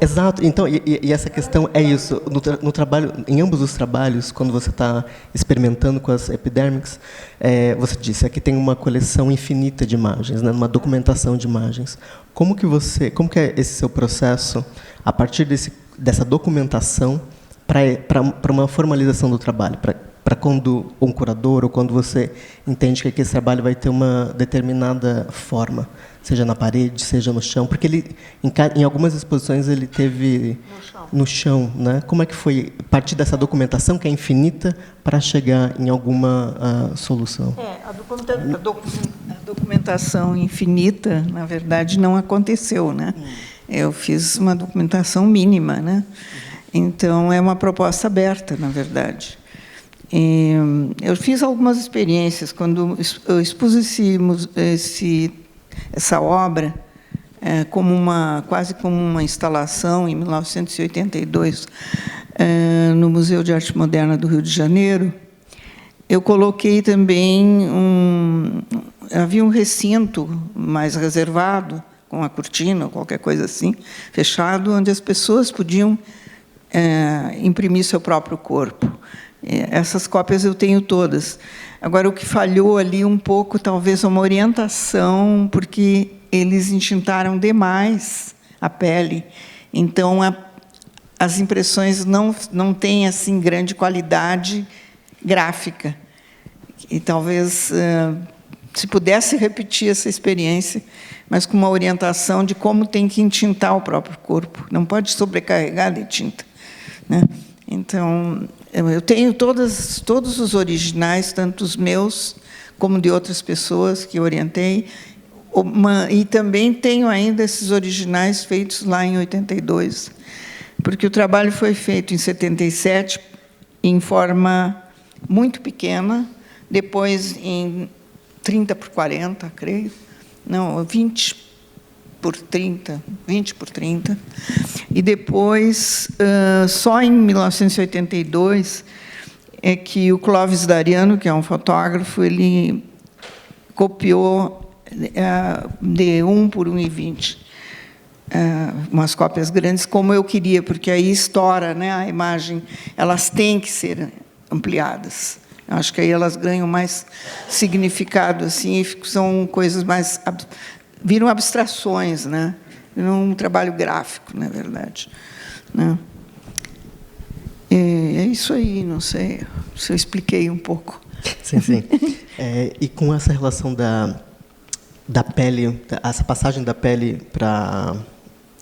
Exato. Então, e essa questão é isso. No trabalho, em ambos os trabalhos, quando você está experimentando com as epidérmicas, você disse aqui tem uma coleção infinita de imagens, né, uma documentação de imagens. Como que é esse seu processo a partir dessa documentação para uma formalização do trabalho, para quando um curador ou quando você entende que esse trabalho vai ter uma determinada forma, seja na parede, seja no chão, porque ele em algumas exposições ele teve no chão, né? Como é que foi partir dessa documentação que é infinita para chegar em alguma solução? A documentação infinita, na verdade, não aconteceu, né? Eu fiz uma documentação mínima, né? Então é uma proposta aberta, na verdade. Eu fiz algumas experiências quando eu expus essa obra quase como uma instalação em 1982 no Museu de Arte Moderna do Rio de Janeiro. Eu coloquei também havia um recinto mais reservado com a cortina ou qualquer coisa assim fechado, onde as pessoas podiam imprimir seu próprio corpo. Essas cópias eu tenho todas. Agora, o que falhou ali um pouco, talvez, uma orientação, porque eles entintaram demais a pele. Então, as impressões não têm assim grande qualidade gráfica. E talvez, se pudesse repetir essa experiência, mas com uma orientação de como tem que entintar o próprio corpo. Não pode sobrecarregar de tinta, né? Então, eu tenho todos os originais, tanto os meus como de outras pessoas que orientei, e também tenho ainda esses originais feitos lá em 82, porque o trabalho foi feito em 77, em forma muito pequena, depois em 30 por 40, creio, não, 20 por 30, 20 por 30, e depois, só em 1982, é que o Clóvis Dariano, que é um fotógrafo, ele copiou de 1 por 1,20, umas cópias grandes, como eu queria, porque aí estoura, né, a imagem, elas têm que ser ampliadas. Eu acho que aí elas ganham mais significado, assim, e são coisas mais... viram abstrações, né? Viram um trabalho gráfico, na verdade, né? É isso aí, não sei se eu expliquei um pouco. Sim, sim. E com essa relação da pele, essa passagem da pele para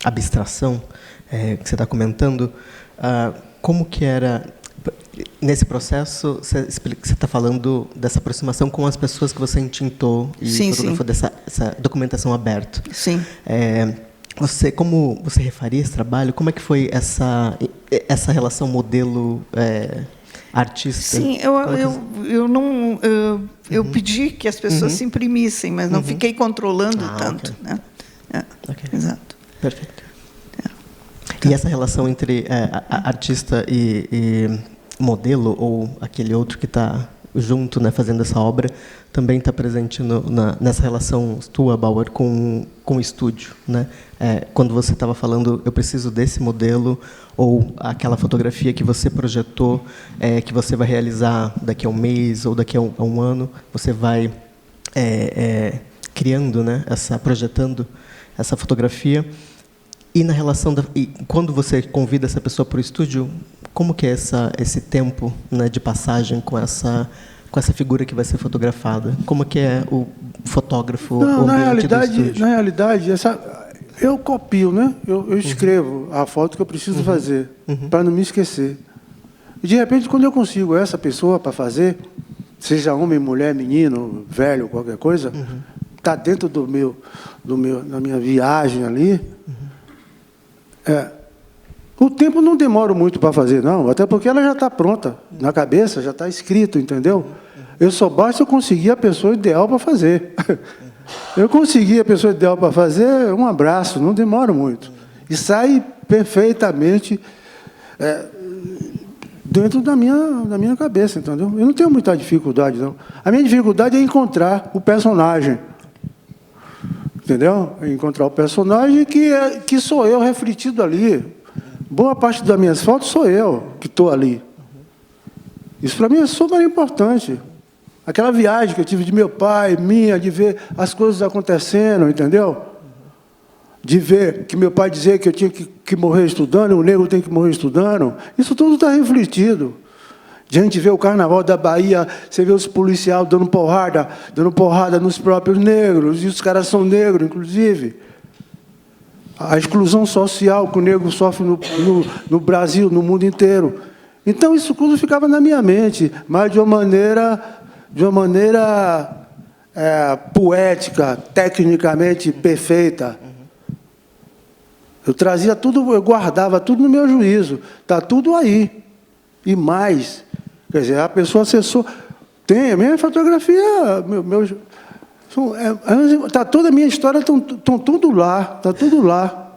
abstração, que você está comentando, como que era... Nesse processo, você está falando dessa aproximação com as pessoas que você entintou e fotografou, dessa documentação aberta. Sim. Como você refaria esse trabalho? Como é que foi essa relação modelo-artista? Sim, eu pedi que as pessoas se imprimissem, mas não fiquei controlando tanto. Okay. Né? Okay. Exato. Perfeito. E essa relação entre artista e modelo, ou aquele outro que está junto, né, fazendo essa obra, também está presente nessa relação tua, Bauer, com o estúdio, né? Quando você estava falando, eu preciso desse modelo, ou aquela fotografia que você projetou, que você vai realizar daqui a um mês ou daqui a um ano, você vai criando, né, projetando essa fotografia. E na relação e quando você convida essa pessoa para o estúdio, como que é esse tempo, né, de passagem com essa figura que vai ser fotografada? Como que é o fotógrafo? Não, na realidade, eu copio, né? Eu escrevo a foto que eu preciso fazer para não me esquecer. E de repente, quando eu consigo essa pessoa para fazer, seja homem, mulher, menino, velho, qualquer coisa, está dentro da minha viagem ali. O tempo não demora muito para fazer, não, até porque ela já está pronta, na cabeça, já está escrito, entendeu? Basta eu conseguir a pessoa ideal para fazer. Eu consegui a pessoa ideal para fazer, um abraço, não demora muito. E sai perfeitamente dentro da minha cabeça, entendeu? Eu não tenho muita dificuldade, não. A minha dificuldade é encontrar o personagem. entendeu? Encontrar o personagem que sou eu refletido ali. Boa parte das minhas fotos sou eu que estou ali. Isso para mim é super importante. Aquela viagem que eu tive de meu pai, minha, de ver as coisas acontecendo, entendeu? De ver que meu pai dizia que eu tinha que morrer estudando, o negro tem que morrer estudando. Isso tudo está refletido. De a gente ver o carnaval da Bahia, você vê os policiais dando porrada nos próprios negros, e os caras são negros, inclusive. A exclusão social que o negro sofre no Brasil, no mundo inteiro. Então, isso tudo ficava na minha mente, mas de uma maneira poética, tecnicamente perfeita. Eu trazia tudo, eu guardava tudo no meu juízo. Está tudo aí. E mais. Quer dizer, a pessoa acessou. Tem a minha fotografia, tá toda a minha história, estão tudo lá. Está tudo lá.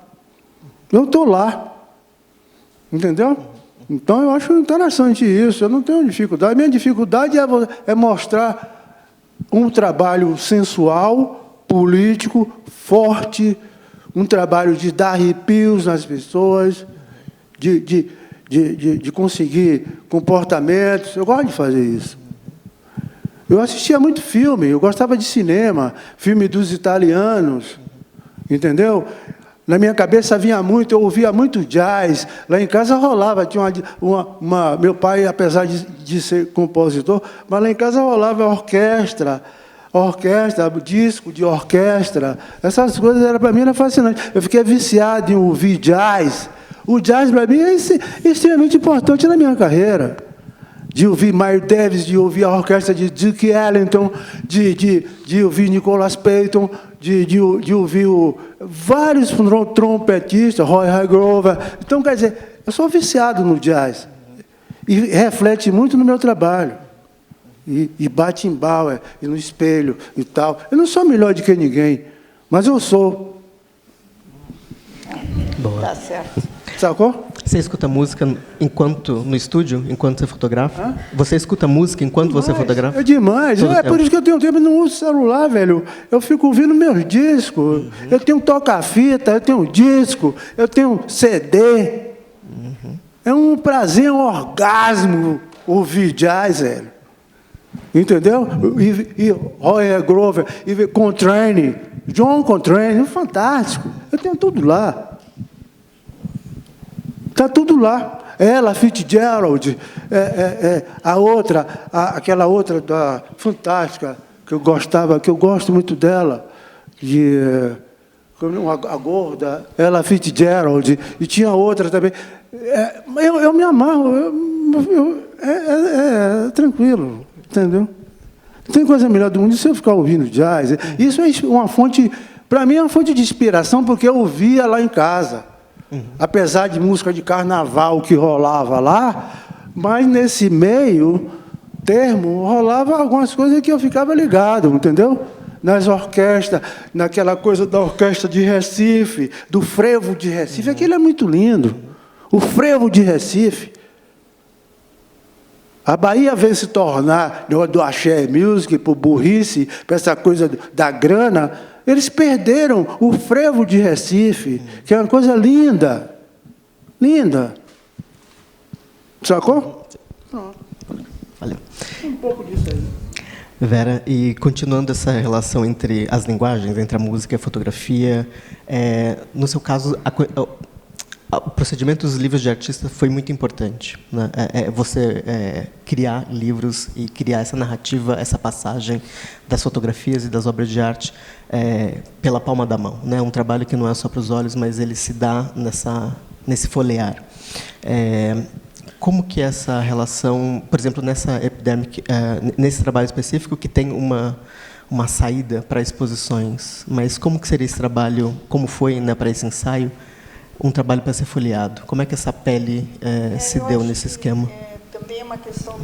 Eu estou lá. Entendeu? Então, eu acho interessante isso. Eu não tenho dificuldade. A minha dificuldade é mostrar um trabalho sensual, político, forte, um trabalho de dar arrepios nas pessoas, de conseguir comportamentos. Eu gosto de fazer isso. Eu assistia muito filme, eu gostava de cinema, filme dos italianos, entendeu? Na minha cabeça vinha muito, eu ouvia muito jazz. Lá em casa rolava, tinha meu pai, apesar de ser compositor, mas lá em casa rolava orquestra, disco de orquestra. Essas coisas para mim era fascinante. Eu fiquei viciado em ouvir jazz. O jazz para mim é extremamente importante na minha carreira. De ouvir Miles Davis, de ouvir a orquestra de Duke Ellington, de ouvir Nicholas Payton, de ouvir vários trompetistas, Roy Hargrove. Então, quer dizer, eu sou viciado no jazz. E reflete muito no meu trabalho. E bate em Bauer, e no espelho, e tal. Eu não sou melhor do que ninguém, mas eu sou. Boa. Tá certo. Sacou? Você escuta música no estúdio, enquanto você fotografa? Hã? Você escuta música enquanto você fotografa? É demais. Todo É tempo. por isso que eu tenho tempo e não uso celular, velho. Eu fico ouvindo meus discos. Eu tenho toca-fita, eu tenho disco, eu tenho CD. É um prazer, um orgasmo ouvir jazz, velho. Entendeu? E Roy Grover, e Coltrane, John Coltrane, fantástico. Eu tenho tudo lá. Está tudo lá. Ella Fitzgerald, aquela outra fantástica, que eu gostava, que eu gosto muito dela, a gorda, Ella Fitzgerald, e tinha outra também. Eu me amarro, tranquilo, entendeu? Não tem coisa melhor do mundo se eu ficar ouvindo jazz. Isso é uma fonte, para mim é uma fonte de inspiração, porque eu ouvia lá em casa. Apesar de música de carnaval que rolava lá, mas nesse meio termo rolava algumas coisas que eu ficava ligado, entendeu? Nas orquestras, naquela coisa da orquestra de Recife, do frevo de Recife, aquilo é muito lindo. O frevo de Recife. A Bahia veio se tornar do axé music, por burrice, para essa coisa da grana. Eles perderam o frevo de Recife, que é uma coisa linda. Linda. Sacou? Valeu. Um pouco disso aí. Vera, e continuando essa relação entre as linguagens, entre a música e a fotografia, no seu caso, o procedimento dos livros de artista foi muito importante, né? Você criar livros e criar essa narrativa, essa passagem das fotografias e das obras de arte pela palma da mão, né? Um trabalho que não é só para os olhos, mas ele se dá nesse folhear. Como que essa relação, por exemplo, nessa Epidemic, nesse trabalho específico que tem uma saída para exposições, mas como que seria esse trabalho, como foi, né, para esse ensaio? Um trabalho para ser folheado. Como é que essa pele se deu nesse esquema? Também é uma questão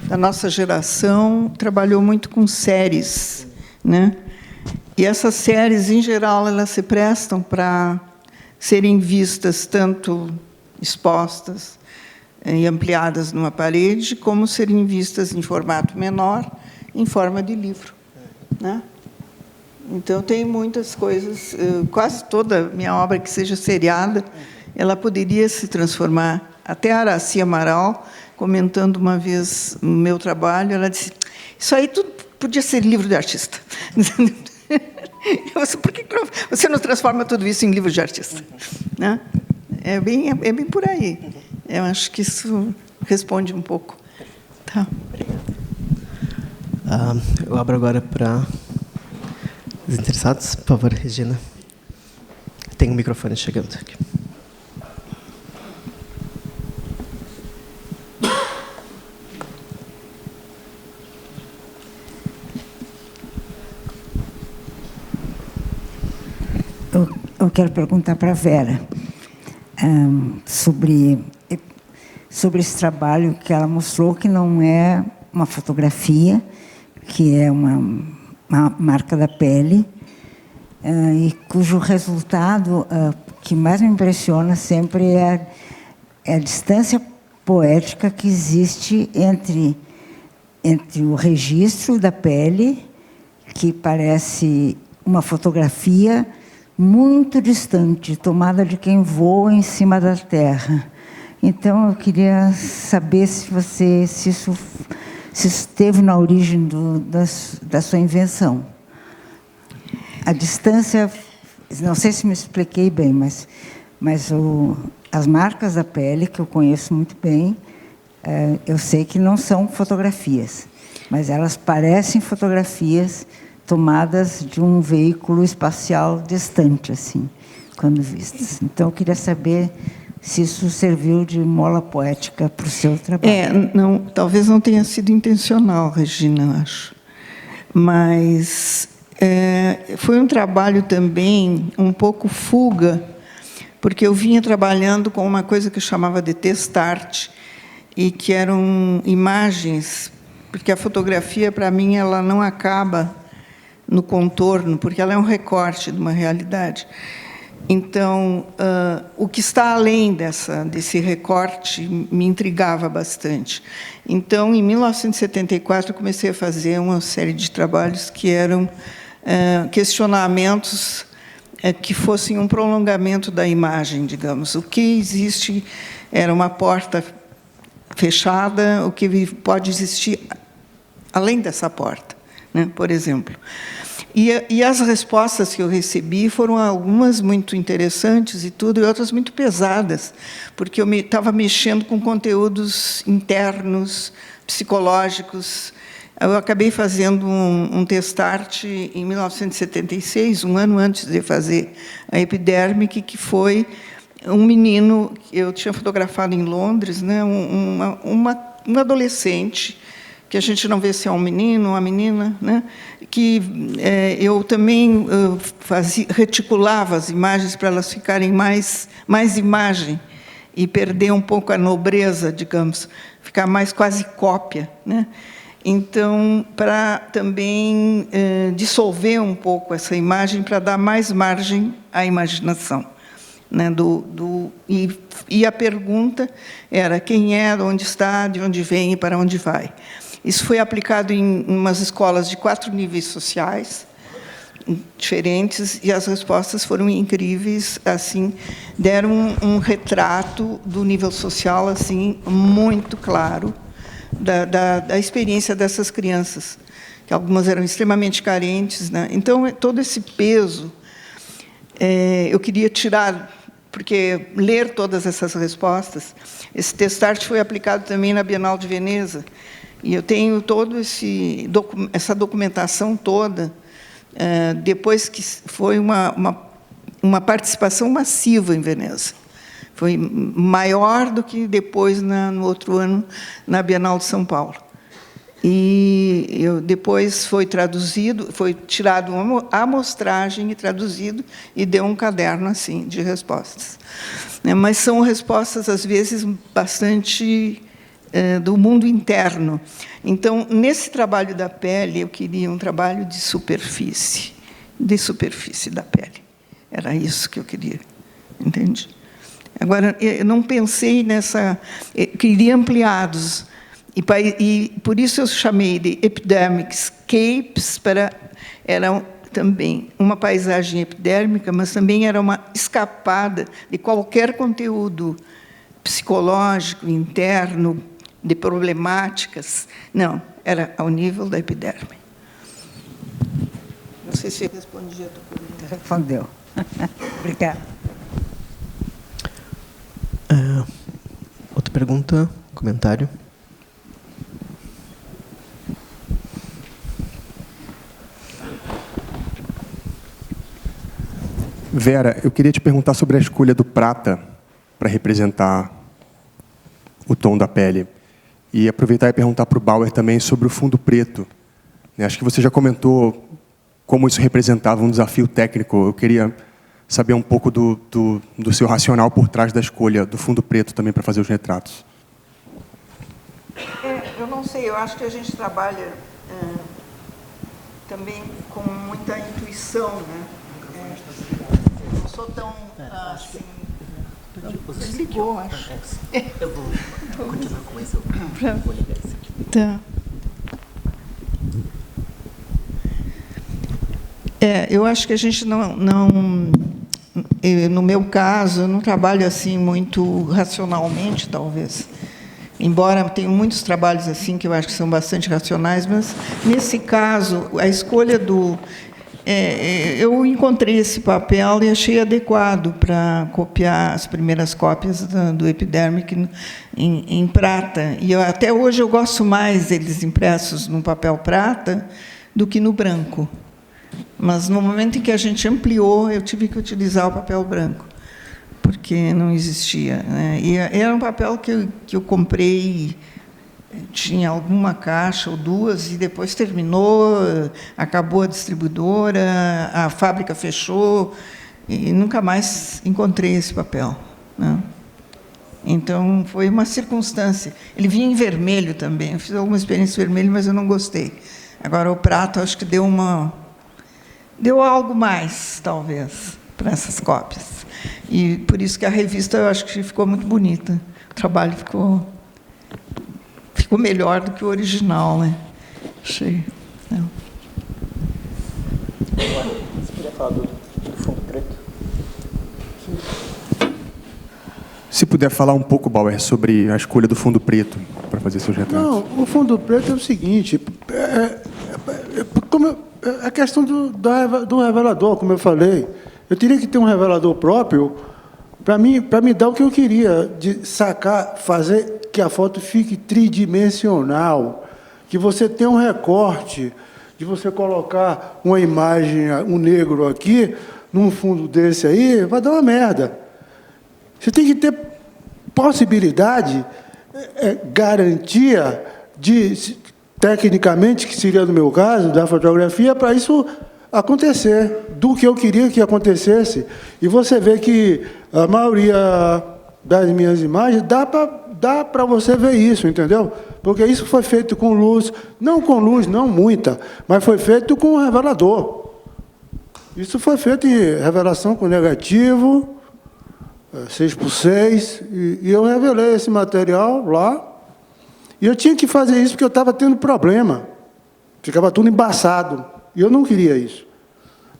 da nossa geração, trabalhou muito com séries, né? E essas séries, em geral, elas se prestam para serem vistas tanto expostas e ampliadas numa parede, como serem vistas em formato menor, em forma de livro, né? Então, tem muitas coisas, quase toda a minha obra que seja seriada, ela poderia se transformar. Até a Araci Amaral, comentando uma vez no meu trabalho, ela disse, isso aí tudo podia ser livro de artista. Eu disse, por que você não transforma tudo isso em livro de artista? Né? É bem por aí. Eu acho que isso responde um pouco. Tá. Eu abro agora para os interessados. Por favor, Regina. Tem um microfone chegando aqui. Eu quero perguntar para a Vera sobre esse trabalho que ela mostrou, que não é uma fotografia, que é uma marca da pele, e cujo resultado que mais me impressiona sempre é a distância poética que existe entre o registro da pele, que parece uma fotografia muito distante, tomada de quem voa em cima da terra. Então, eu queria saber se isso esteve na origem da sua invenção. A distância, não sei se me expliquei bem, mas as marcas da pele, que eu conheço muito bem, eu sei que não são fotografias, mas elas parecem fotografias tomadas de um veículo espacial distante, assim, quando vistas. Então, eu queria saber se isso serviu de mola poética para o seu trabalho. Não, talvez não tenha sido intencional, Regina, acho. Mas foi um trabalho também um pouco fuga, porque eu vinha trabalhando com uma coisa que eu chamava de testart, e que eram imagens, porque a fotografia, para mim, ela não acaba no contorno, porque ela é um recorte de uma realidade. Então, o que está além desse recorte me intrigava bastante. Então, em 1974, eu comecei a fazer uma série de trabalhos que eram questionamentos que fossem um prolongamento da imagem, digamos. O que existe era uma porta fechada, o que pode existir além dessa porta, né, por exemplo. E as respostas que eu recebi foram algumas muito interessantes e tudo, e outras muito pesadas, porque eu estava mexendo com conteúdos internos, psicológicos. Eu acabei fazendo um testart em 1976, um ano antes de fazer a Epidermic, que foi um menino que eu tinha fotografado em Londres, né, um adolescente, que a gente não vê se é um menino ou uma menina, né? Que eu também reticulava as imagens para elas ficarem mais imagem e perder um pouco a nobreza, digamos, ficar mais quase cópia, né? Então, para também dissolver um pouco essa imagem, para dar mais margem à imaginação, né? E a pergunta era quem é, onde está, de onde vem e para onde vai. Isso foi aplicado em umas escolas de 4 níveis sociais diferentes, e as respostas foram incríveis, assim, deram um retrato do nível social, assim, muito claro, da experiência dessas crianças, que algumas eram extremamente carentes, né? Então, todo esse peso, eu queria tirar, porque ler todas essas respostas, esse testart foi aplicado também na Bienal de Veneza, e eu tenho toda essa documentação toda, depois que foi uma participação massiva em Veneza. Foi maior do que depois, no outro ano, na Bienal de São Paulo. E depois foi traduzido, foi tirado uma amostragem e traduzido, e deu um caderno assim de respostas. Mas são respostas, às vezes, bastante do mundo interno. Então, nesse trabalho da pele, eu queria um trabalho de superfície da pele. Era isso que eu queria, entende? Agora, eu não pensei nessa... Eu queria ampliados, e por isso eu chamei de Epidemics Capes, eram também uma paisagem epidérmica, mas também era uma escapada de qualquer conteúdo psicológico, interno, de problemáticas. Não, era ao nível da epiderme. Não sei se eu respondi a tua pergunta. Respondeu. Obrigada. Outra pergunta, comentário? Vera, eu queria te perguntar sobre a escolha do prata para representar o tom da pele. E aproveitar e perguntar para o Bauer também sobre o fundo preto. Acho que você já comentou como isso representava um desafio técnico. Eu queria saber um pouco do seu racional por trás da escolha do fundo preto também para fazer os retratos. Eu não sei, eu acho que a gente trabalha também com muita intuição, né? Eu não sou tão assim. Desligou, acho. Eu vou continuar com esse. Tá. Eu acho que a gente não, no meu caso, eu não trabalho assim muito racionalmente, talvez. Embora tenha muitos trabalhos assim que eu acho que são bastante racionais, mas nesse caso a escolha eu encontrei esse papel e achei adequado para copiar as primeiras cópias do Epidermic em prata. E até hoje eu gosto mais deles impressos no papel prata do que no branco. Mas, no momento em que a gente ampliou, eu tive que utilizar o papel branco, porque não existia, né? E era um papel que eu comprei, tinha alguma caixa ou duas, e depois terminou, acabou a distribuidora, a fábrica fechou, e nunca mais encontrei esse papel, né? Então, foi uma circunstância. Ele vinha em vermelho também. Eu fiz alguma experiência em vermelho, mas eu não gostei. Agora, o prato, acho que deu algo mais, talvez, para essas cópias. E por isso que a revista, eu acho que ficou muito bonita. O trabalho ficou melhor do que o original, né? Achei. Não. Você podia falar do fundo preto? Se puder falar um pouco, Bauer, sobre a escolha do fundo preto para fazer seus retratos. Não, o fundo preto é o seguinte, a questão do revelador, como eu falei. Eu teria que ter um revelador próprio para me dar o que eu queria, de sacar, fazer que a foto fique tridimensional, que você tenha um recorte, de você colocar uma imagem, um negro aqui, num fundo desse aí, vai dar uma merda. Você tem que ter possibilidade, garantia de, tecnicamente, que seria no meu caso, da fotografia, para isso acontecer, do que eu queria que acontecesse. E você vê que a maioria das minhas imagens dá para você ver isso, entendeu? Porque isso foi feito com luz, não muita, mas foi feito com um revelador. Isso foi feito em revelação com negativo, 6x6, e eu revelei esse material lá. E eu tinha que fazer isso porque eu estava tendo problema. Ficava tudo embaçado. E eu não queria isso.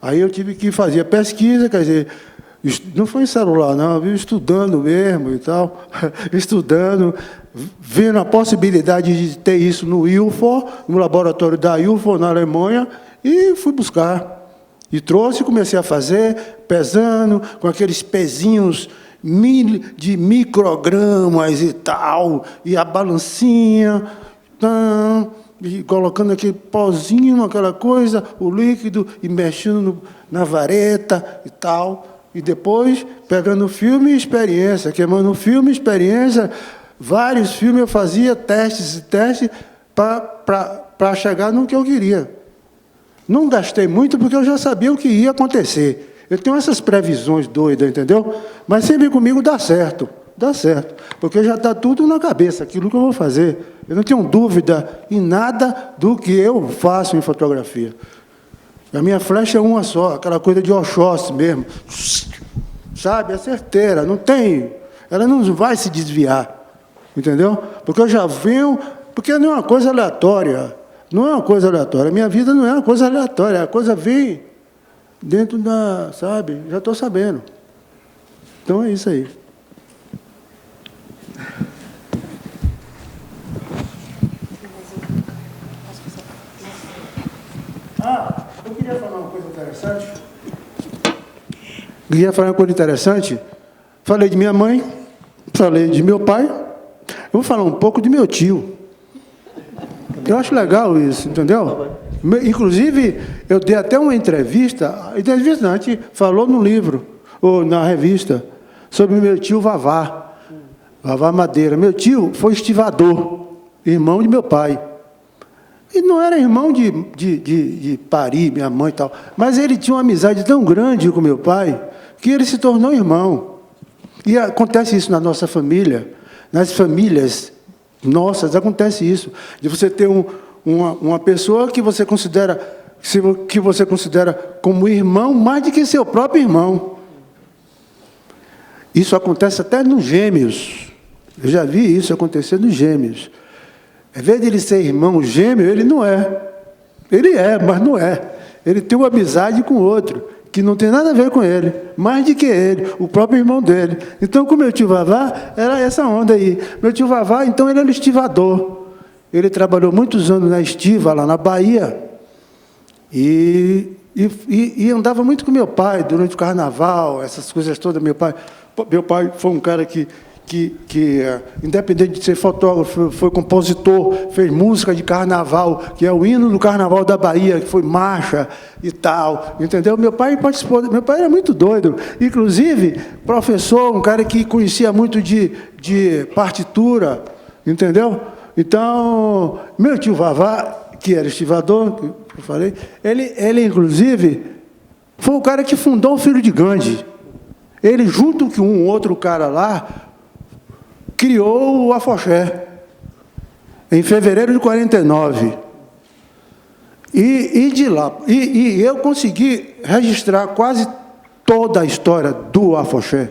Aí eu tive que fazer pesquisa, quer dizer, não foi em celular, não, eu vim estudando mesmo e tal, estudando, vendo a possibilidade de ter isso no ILFO, no laboratório da ILFO, na Alemanha, e fui buscar. E trouxe e comecei a fazer, pesando, com aqueles pezinhos de microgramas e tal, e a balancinha, e colocando aquele pozinho, aquela coisa, o líquido, e mexendo na vareta e tal. E depois, pegando filme e experiência, queimando filme e experiência, vários filmes eu fazia testes e testes para chegar no que eu queria. Não gastei muito, porque eu já sabia o que ia acontecer. Eu tenho essas previsões doidas, entendeu? Mas sempre comigo dá certo, porque já está tudo na cabeça, aquilo que eu vou fazer. Eu não tenho dúvida em nada do que eu faço em fotografia. A minha flecha é uma só, aquela coisa de Oxóssi mesmo. Sabe, é certeira, não tem, ela não vai se desviar, entendeu? Porque eu já venho, porque não é uma coisa aleatória. Não é uma coisa aleatória. A minha vida não é uma coisa aleatória. A coisa vem dentro da, sabe, já estou sabendo. Então é isso aí. Eu queria falar uma coisa interessante. Falei de minha mãe, falei de meu pai. Eu vou falar um pouco de meu tio. Eu acho legal isso, entendeu? Inclusive, eu dei até uma entrevista, a gente falou no livro, ou na revista, sobre meu tio Vavá Madeira. Meu tio foi estivador, irmão de meu pai. E não era irmão de parir, minha mãe e tal, mas ele tinha uma amizade tão grande com meu pai, que ele se tornou irmão. E acontece isso na nossa família, nas famílias nossas, acontece isso, de você ter uma pessoa que você considera como irmão, mais do que seu próprio irmão. Isso acontece até nos gêmeos. Eu já vi isso acontecer nos gêmeos. Em vez de ele ser irmão gêmeo, ele não é. Ele é, mas não é. Ele tem uma amizade com outro, que não tem nada a ver com ele, mais do que ele, o próprio irmão dele. Então, com meu tio Vavá, era essa onda aí. Meu tio Vavá, então, ele era estivador. Ele trabalhou muitos anos na estiva, lá na Bahia, e andava muito com meu pai, durante o carnaval, essas coisas todas. Meu pai foi um cara que independente de ser fotógrafo, foi compositor, fez música de carnaval, que é o hino do carnaval da Bahia, que foi marcha e tal, entendeu? Meu pai participou, meu pai era muito doido, inclusive professor, um cara que conhecia muito de partitura, entendeu? Então, meu tio Vavá, que era estivador, que eu falei, ele inclusive foi o cara que fundou o Filho de Gandhi. Ele, junto com um outro cara lá, criou o afoxé, em fevereiro de 49. E de lá, eu consegui registrar quase toda a história do afoxé.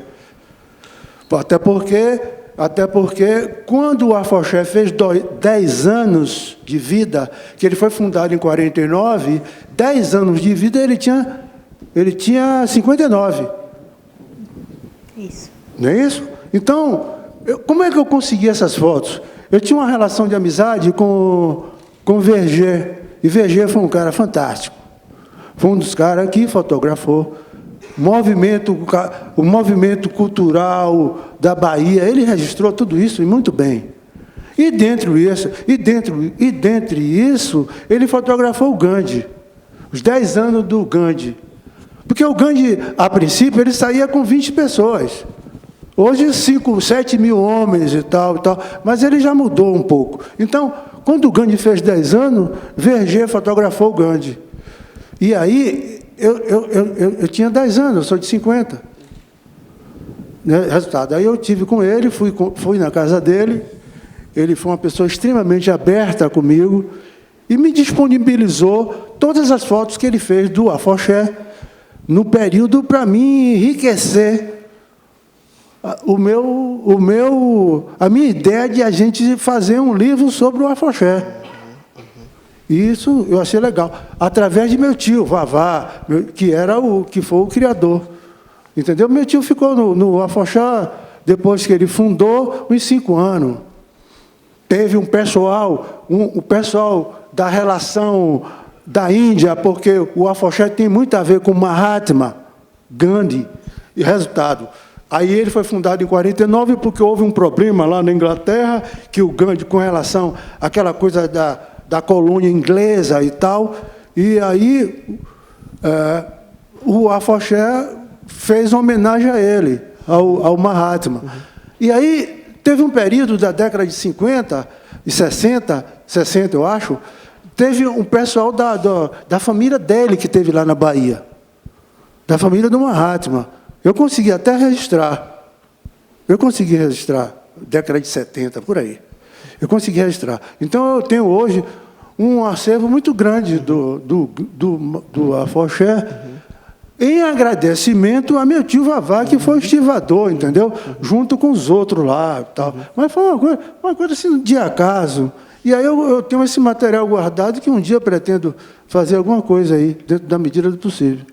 Até porque quando o afoxé fez 10 anos de vida, que ele foi fundado em 49, 10 anos de vida ele tinha 59. Isso. Não é isso? Então, como é que eu consegui essas fotos? Eu tinha uma relação de amizade com Verger, e Verger foi um cara fantástico. Foi um dos caras que fotografou o movimento cultural da Bahia. Ele registrou tudo isso e muito bem. E dentre isso, ele fotografou o Gandhi, os 10 anos do Gandhi. Porque o Gandhi, a princípio, ele saía com 20 pessoas. Hoje, 5, 7 mil homens e tal, mas ele já mudou um pouco. Então, quando o Gandhi fez 10 anos, Verger fotografou o Gandhi. E aí, eu tinha 10 anos, eu sou de 50. Resultado, aí eu tive com ele, fui na casa dele, ele foi uma pessoa extremamente aberta comigo e me disponibilizou todas as fotos que ele fez do afoxé, no período para mim enriquecer a minha ideia de a gente fazer um livro sobre o afoxé. Isso eu achei legal, através de meu tio Vavá, que foi o criador, entendeu? Meu tio ficou no afoxé depois que ele fundou uns 5 anos. Teve o pessoal da relação da Índia, porque o afoxé tem muito a ver com Mahatma Gandhi, e resultado. Aí ele foi fundado em 49 porque houve um problema lá na Inglaterra, que o Gandhi, com relação àquela coisa da colônia inglesa e tal, e aí o afoxé fez uma homenagem a ele, ao Mahatma. E aí teve um período da década de 50 e 60 eu acho, teve um pessoal da família dele que teve lá na Bahia, da família do Mahatma. Eu consegui até registrar. Década de 70, por aí. Eu consegui registrar. Então, eu tenho hoje um acervo muito grande do afoxé, em agradecimento a meu tio Vavá, que foi estivador, entendeu? Junto com os outros lá. Tal. Mas foi uma coisa assim, de acaso. E aí eu tenho esse material guardado que um dia pretendo fazer alguma coisa aí, dentro da medida do possível.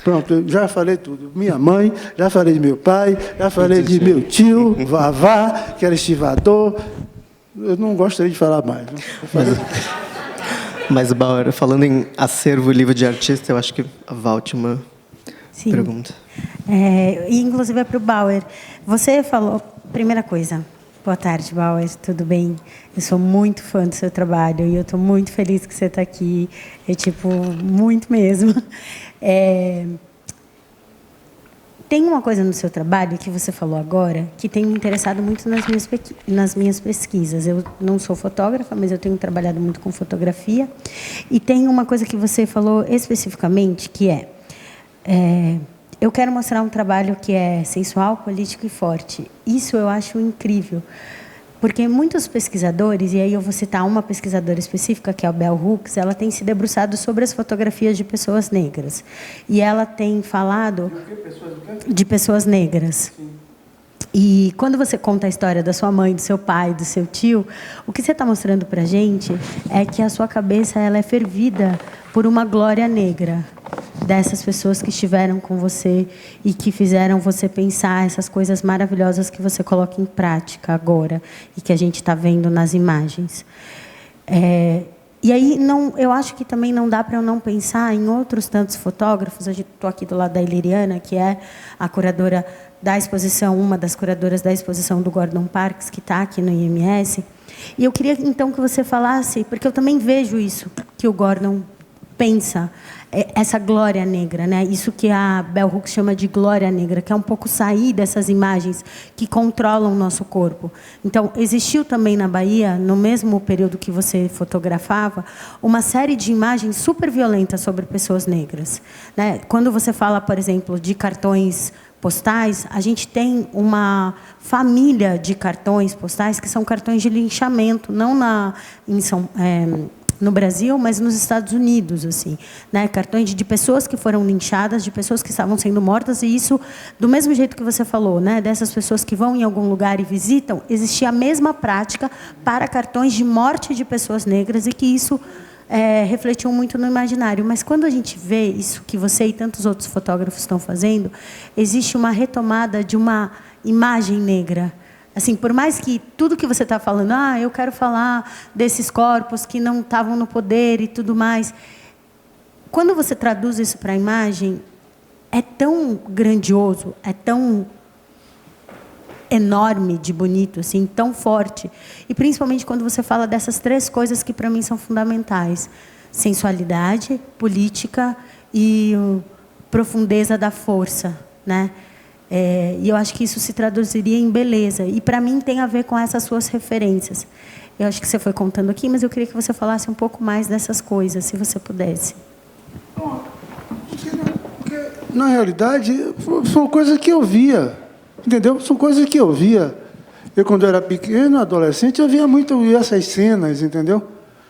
Pronto, eu já falei tudo. Minha mãe, já falei de meu pai, já falei de meu tio, Vavá, que era estivador. Eu não gostaria de falar mais. Mas, Bauer, falando em acervo livro de artista, eu acho que a Val tinha uma pergunta. E inclusive é para o Bauer. Você falou... Primeira coisa, boa tarde, Bauer, tudo bem? Eu sou muito fã do seu trabalho e eu estou muito feliz que você está aqui. Muito mesmo. Tem uma coisa no seu trabalho que você falou agora que tem me interessado muito nas minhas pesquisas. Eu não sou fotógrafa, mas eu tenho trabalhado muito com fotografia. E tem uma coisa que você falou especificamente, que eu quero mostrar um trabalho que é sensual, político e forte. Isso eu acho incrível. Porque muitos pesquisadores, e aí eu vou citar uma pesquisadora específica, que é a Bell Hooks, ela tem se debruçado sobre as fotografias de pessoas negras. E ela tem falado de pessoas negras. Sim. E quando você conta a história da sua mãe, do seu pai, do seu tio, o que você está mostrando para a gente é que a sua cabeça ela é fervida por uma glória negra dessas pessoas que estiveram com você e que fizeram você pensar essas coisas maravilhosas que você coloca em prática agora e que a gente está vendo nas imagens. E aí, eu acho que também não dá para eu não pensar em outros tantos fotógrafos. Eu estou aqui do lado da Iliriana, que é a curadora da exposição, uma das curadoras da exposição do Gordon Parks, que está aqui no IMS. E eu queria, então, que você falasse, porque eu também vejo isso, que o Gordon pensa, essa glória negra, né? Isso que a Bell Hooks chama de glória negra, que é um pouco sair dessas imagens que controlam o nosso corpo. Então, existiu também na Bahia, no mesmo período que você fotografava, uma série de imagens super violentas sobre pessoas negras, né? Quando você fala, por exemplo, de cartões postais, a gente tem uma família de cartões postais que são cartões de linchamento, não no Brasil, mas nos Estados Unidos, assim, né? Cartões de pessoas que foram linchadas, de pessoas que estavam sendo mortas, e isso, do mesmo jeito que você falou, né? Dessas pessoas que vão em algum lugar e visitam, existia a mesma prática para cartões de morte de pessoas negras, e que isso refletiu muito no imaginário. Mas quando a gente vê isso que você e tantos outros fotógrafos estão fazendo, existe uma retomada de uma imagem negra. Assim, por mais que tudo que você está falando, eu quero falar desses corpos que não estavam no poder e tudo mais, quando você traduz isso para a imagem, é tão grandioso, é tão enorme de bonito, assim, tão forte. E principalmente quando você fala dessas três coisas que para mim são fundamentais: sensualidade, política e profundeza da força, né? E eu acho que isso se traduziria em beleza. E, para mim, tem a ver com essas suas referências. Eu acho que você foi contando aqui, mas eu queria que você falasse um pouco mais dessas coisas, se você pudesse. Porque, na realidade, são coisas que eu via, entendeu? São coisas que eu via. Eu, quando era pequeno, adolescente, eu via muito essas cenas, entendeu?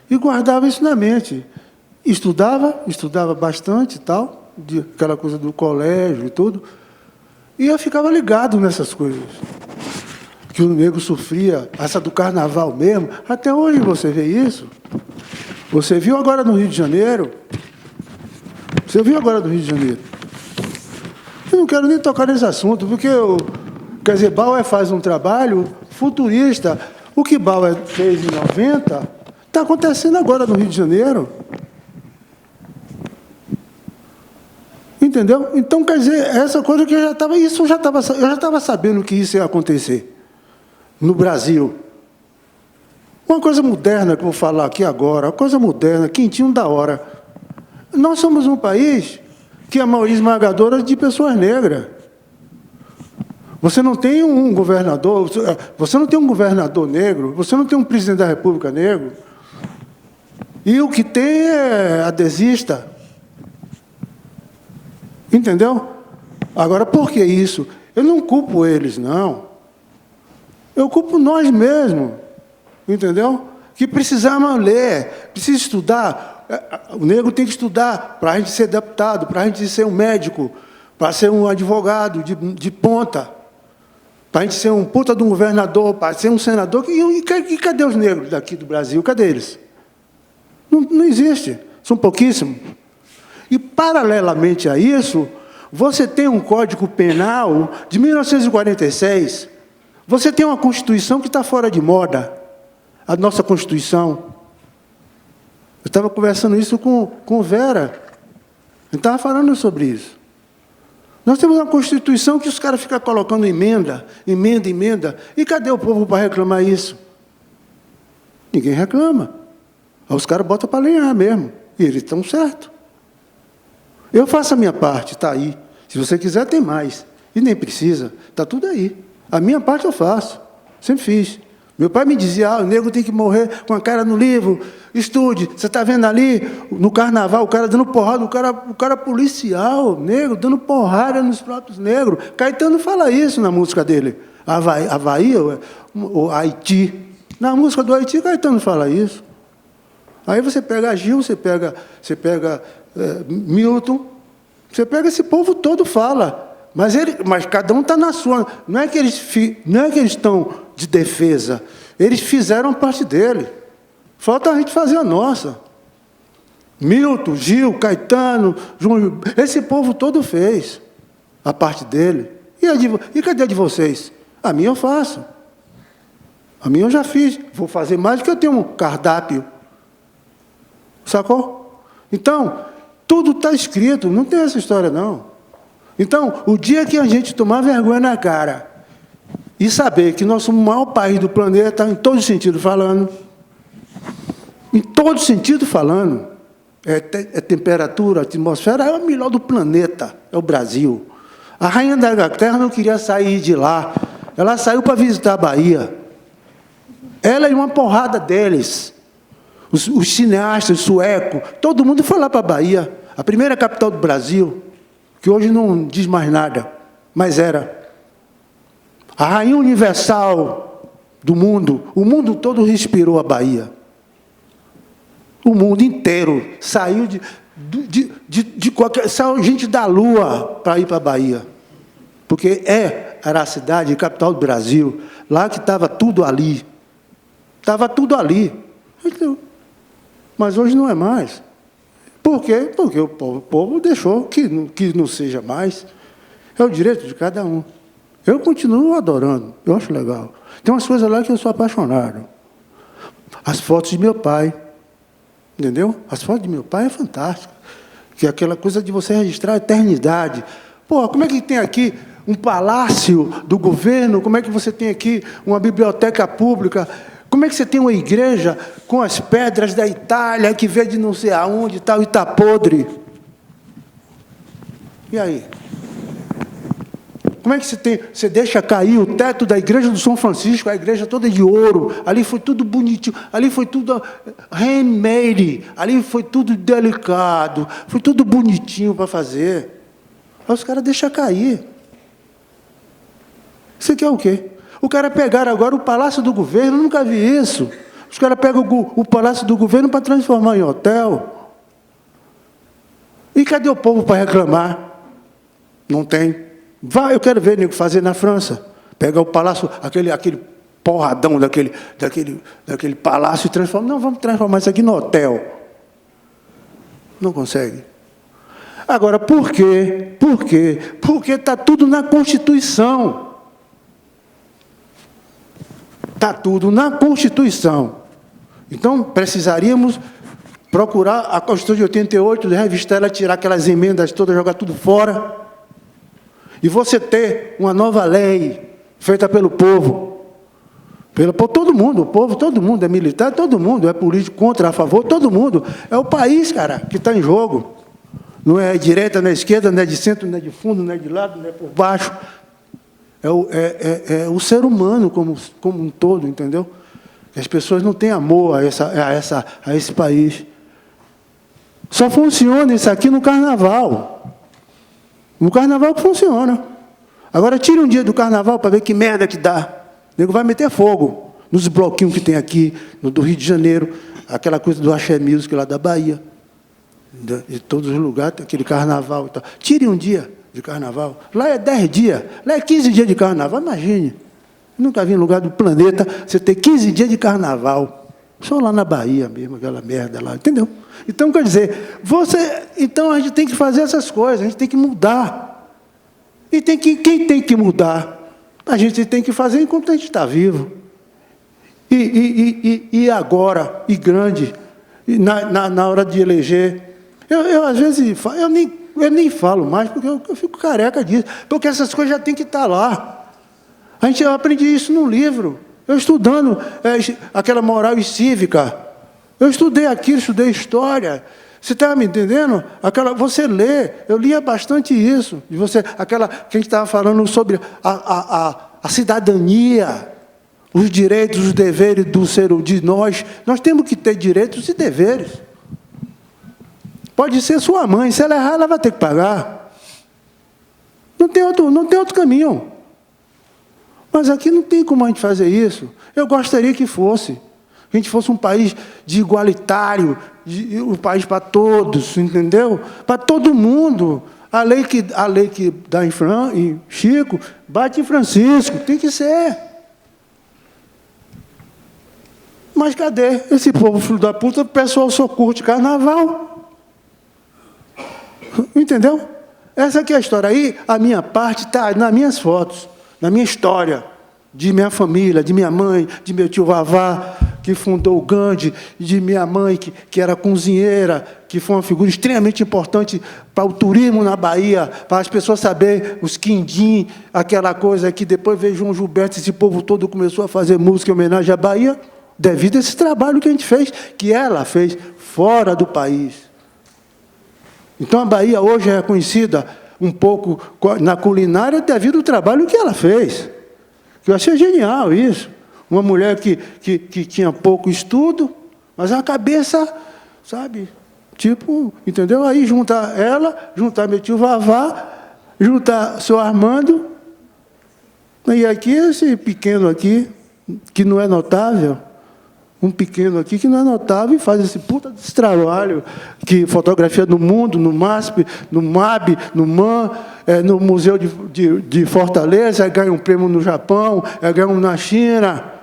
E guardava isso na mente. Estudava bastante e tal, aquela coisa do colégio e tudo. E eu ficava ligado nessas coisas. Que o negro sofria, essa do carnaval mesmo. Até hoje você vê isso. Você viu agora no Rio de Janeiro? Você viu agora no Rio de Janeiro? Eu não quero nem tocar nesse assunto, porque, quer dizer, Bauer faz um trabalho futurista. O que Bauer fez em 90 está acontecendo agora no Rio de Janeiro. Entendeu? Então, quer dizer, essa coisa que eu já estava sabendo que isso ia acontecer no Brasil. Uma coisa moderna que eu vou falar aqui agora, uma coisa moderna, quentinho da hora. Nós somos um país que a maioria esmagadora é de pessoas negras. Você não tem um governador negro, você não tem um presidente da República negro. E o que tem é adesista. Entendeu? Agora, por que isso? Eu não culpo eles, não. Eu culpo nós mesmos. Entendeu? Que precisamos ler, precisa estudar. O negro tem que estudar para a gente ser deputado, para a gente ser um médico, para ser um advogado de ponta, para a gente ser um puta de um governador, para ser um senador. E cadê os negros daqui do Brasil? Cadê eles? Não existe. São pouquíssimos. E, paralelamente a isso, você tem um Código Penal de 1946. Você tem uma Constituição que está fora de moda. A nossa Constituição. Eu estava conversando isso com Vera. Eu estava falando sobre isso. Nós temos uma Constituição que os caras ficam colocando emenda. E cadê o povo para reclamar isso? Ninguém reclama. Aí os caras botam para lenhar mesmo. E eles estão certos. Eu faço a minha parte, está aí. Se você quiser, tem mais. E nem precisa. Está tudo aí. A minha parte eu faço. Sempre fiz. Meu pai me dizia, o negro tem que morrer com a cara no livro. Estude. Você está vendo ali, no carnaval, o cara dando porrada, o cara policial, negro, dando porrada nos próprios negros. Caetano fala isso na música dele. Havaí ou Haiti. Na música do Haiti, Caetano fala isso. Aí você pega Gil, você pega Milton, você pega esse povo todo fala. Mas cada um está na sua. Não é que eles estão de defesa. Eles fizeram parte dele. Falta a gente fazer a nossa. Milton, Gil, Caetano, João, esse povo todo fez a parte dele. E cadê a de vocês? A minha eu faço. A minha eu já fiz. Vou fazer mais porque eu tenho um cardápio. Sacou? Então, tudo está escrito. Não tem essa história, não. Então, o dia que a gente tomar vergonha na cara e saber que nós somos o maior país do planeta, em todo sentido falando, é temperatura, atmosfera, é o melhor do planeta, é o Brasil. A rainha da Inglaterra não queria sair de lá, ela saiu para visitar a Bahia. Ela e uma porrada deles, os cineastas, suecos, todo mundo foi lá para a Bahia, a primeira capital do Brasil, que hoje não diz mais nada, mas era. A rainha universal do mundo, o mundo todo respirou a Bahia. O mundo inteiro saiu saiu gente da Lua para ir para a Bahia. Porque era a cidade, a capital do Brasil, lá que estava tudo ali. Estava tudo ali. Mas hoje não é mais. Por quê? Porque o povo deixou que não seja mais. É o direito de cada um. Eu continuo adorando, eu acho legal. Tem umas coisas lá que eu sou apaixonado. As fotos de meu pai. Entendeu? As fotos de meu pai é fantástica. Que é aquela coisa de você registrar a eternidade. Pô, como é que tem aqui um palácio do governo? Como é que você tem aqui uma biblioteca pública? Como é que você tem uma igreja com as pedras da Itália, que veio de não sei aonde, tal, e está podre? E aí? Como é que você deixa cair o teto da igreja do São Francisco, a igreja toda de ouro, ali foi tudo bonitinho, ali foi tudo handmade, ali foi tudo delicado, foi tudo bonitinho para fazer. Aí os caras deixam cair. Isso aqui é o quê? O cara pegaram agora o Palácio do Governo, nunca vi isso. Os caras pegam o Palácio do Governo para transformar em hotel. E cadê o povo para reclamar? Não tem. Vai, eu quero ver nego fazer na França. Pega o palácio, aquele porradão daquele palácio e transforma. Não, vamos transformar isso aqui no hotel. Não consegue. Agora, por quê? Por quê? Porque está tudo na Constituição. Está tudo na Constituição. Então, precisaríamos procurar a Constituição de 88, revistar ela, tirar aquelas emendas todas, jogar tudo fora. E você ter uma nova lei feita pelo povo. Por todo mundo, o povo, todo mundo é militar, todo mundo é político, contra, a favor, todo mundo. É o país, cara, que está em jogo. Não é direita, não é esquerda, não é de centro, não é de fundo, não é de lado, não é por baixo. É o ser humano como um todo, entendeu? As pessoas não têm amor a esse país. Só funciona isso aqui no carnaval. No carnaval que funciona. Agora tira um dia do carnaval para ver que merda que dá. O nego vai meter fogo nos bloquinhos que tem aqui, no do Rio de Janeiro, aquela coisa do Axé Music lá da Bahia. De todos os lugares, aquele carnaval e tal. Tire um dia de carnaval. Lá é 10 dias, lá é 15 dias de carnaval, imagine. Eu nunca vi em lugar do planeta você ter 15 dias de carnaval. Só lá na Bahia mesmo, aquela merda lá, entendeu? Então, quer dizer, então a gente tem que fazer essas coisas, a gente tem que mudar. E quem tem que mudar? A gente tem que fazer enquanto a gente está vivo. E agora, e grande, na hora de eleger. Eu às vezes, eu nem falo mais, porque eu fico careca disso. Porque essas coisas já tem que estar lá. Eu aprendi isso num livro. Eu estudando aquela moral e cívica. Eu estudei aquilo, estudei história. Você está me entendendo? Você lê, eu lia bastante isso. Aquela que a gente estava falando sobre a cidadania, os direitos, os deveres de nós. Nós temos que ter direitos e deveres. Pode ser sua mãe, se ela errar, ela vai ter que pagar. Não tem outro caminho. Mas aqui não tem como a gente fazer isso. Eu gostaria que fosse. Que a gente fosse um país de igualitário, um país para todos, entendeu? Para todo mundo. A lei que dá em Chico, bate em Francisco, tem que ser. Mas cadê esse povo filho da puta? O pessoal só curte carnaval. Entendeu? Essa aqui é a história. Aí, a minha parte está nas minhas fotos, na minha história, de minha família, de minha mãe, de meu tio Vavá, que fundou o Gandhi, de minha mãe, que era cozinheira, que foi uma figura extremamente importante para o turismo na Bahia, para as pessoas saberem os quindim, aquela coisa que depois veio João Gilberto, esse povo todo começou a fazer música em homenagem à Bahia, devido a esse trabalho que a gente fez, que ela fez fora do país. Então, a Bahia hoje é conhecida um pouco na culinária devido ao trabalho que ela fez. Eu achei genial isso. Uma mulher que tinha pouco estudo, mas a cabeça, sabe, tipo, entendeu? Aí juntar ela, juntar meu tio Vavá, juntar seu Armando, e aqui esse pequeno aqui, que não é notável, um pequeno aqui que não é notável e faz esse puta desse trabalho, que fotografia no mundo, no MASP, no MAB, no MAN, no Museu de Fortaleza, ganha um prêmio no Japão, ganha um na China.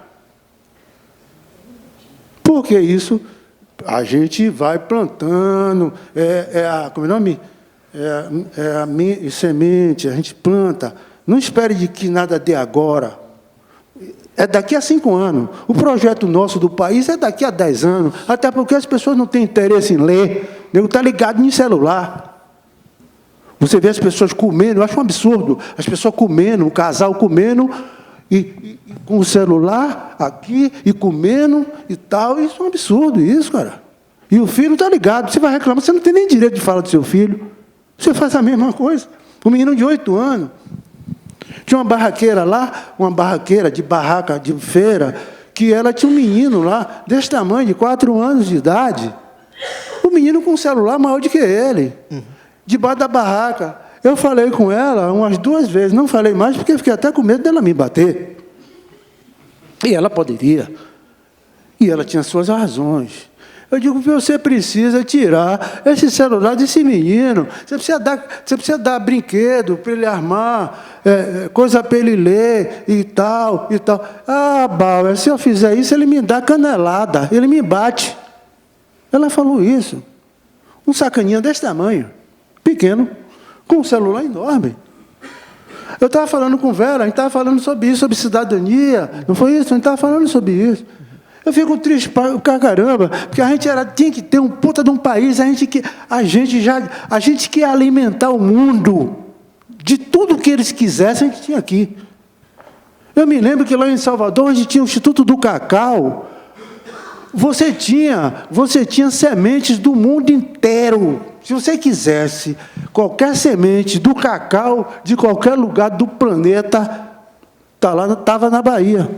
Porque isso a gente vai plantando, como é o nome? A semente, a gente planta. Não espere de que nada dê agora. É daqui a 5 anos. O projeto nosso do país é daqui a 10 anos. Até porque as pessoas não têm interesse em ler. O nego está ligado em celular. Você vê as pessoas comendo, eu acho um absurdo. As pessoas comendo, o casal comendo, e com o celular aqui, e comendo e tal. Isso é um absurdo, isso, cara. E o filho está ligado. Você vai reclamar, você não tem nem direito de falar do seu filho. Você faz a mesma coisa. Um menino de 8 anos. Tinha uma barraqueira lá, uma barraqueira de barraca de feira, que ela tinha um menino lá, desse tamanho, de 4 anos de idade. O menino com um celular maior do que ele, debaixo da barraca. Eu falei com ela umas 2 vezes, não falei mais, porque fiquei até com medo dela me bater. E ela poderia. E ela tinha suas razões. Eu digo, você precisa tirar esse celular desse menino. Você precisa dar brinquedo para ele armar, coisa para ele ler e tal, e tal. Ah, Bauer, se eu fizer isso, ele me dá canelada, ele me bate. Ela falou isso. Um sacaninha desse tamanho, pequeno, com um celular enorme. Eu estava falando com Vera, a gente estava falando sobre isso, sobre cidadania. Não foi isso? A gente estava falando sobre isso. Eu fico triste pra caramba, porque a gente tinha que ter um puta de um país, a gente quer alimentar o mundo de tudo que eles quisessem, a gente tinha aqui. Eu me lembro que lá em Salvador, onde tinha o Instituto do Cacau, você tinha sementes do mundo inteiro. Se você quisesse qualquer semente do cacau, de qualquer lugar do planeta, estava na Bahia.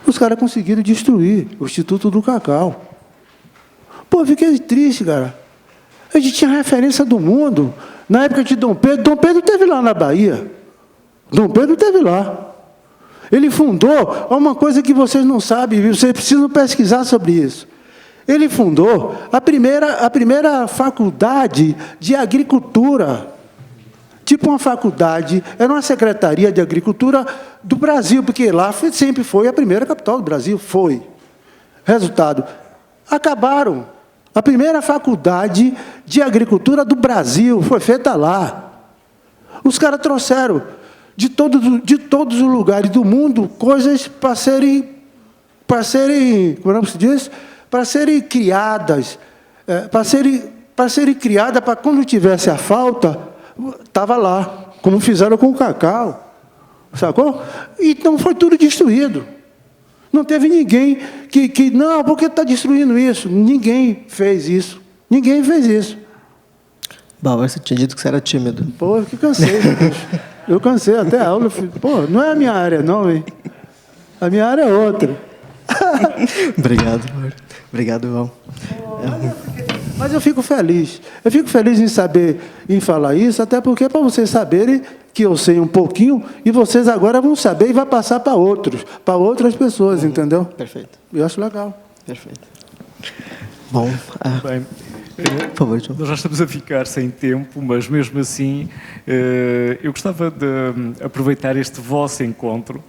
Os caras conseguiram destruir o Instituto do Cacau. Pô, fiquei triste, cara. A gente tinha referência do mundo. Na época de Dom Pedro esteve lá na Bahia. Dom Pedro esteve lá. Ele fundou uma coisa que vocês não sabem, vocês precisam pesquisar sobre isso. Ele fundou a primeira faculdade de agricultura. Tipo uma faculdade, era uma secretaria de agricultura do Brasil, porque lá sempre foi a primeira capital do Brasil, foi. Resultado, acabaram. A primeira faculdade de agricultura do Brasil foi feita lá. Os caras trouxeram de todos os lugares do mundo coisas para serem, como se diz? Para serem criadas, para serem criadas, para quando tivesse a falta, estava lá, como fizeram com o cacau, sacou? Então foi tudo destruído. Não teve ninguém que não, por que está destruindo isso? Ninguém fez isso. Ninguém fez isso. Bauer, você tinha dito que você era tímido. Pô, eu que cansei. Eu cansei até a aula. Eu falei, pô, não é a minha área, não, hein? A minha área é outra. Obrigado, Bauer. Obrigado, Ivan. Mas eu fico feliz. Eu fico feliz em saber, em falar isso, até porque é para vocês saberem que eu sei um pouquinho e vocês agora vão saber e vai passar para outras pessoas, entendeu? Perfeito. Eu acho legal. Perfeito. Bom, Bem, por favor, João. nós já estamos a ficar sem tempo, mas mesmo assim eu gostava de aproveitar este vosso encontro.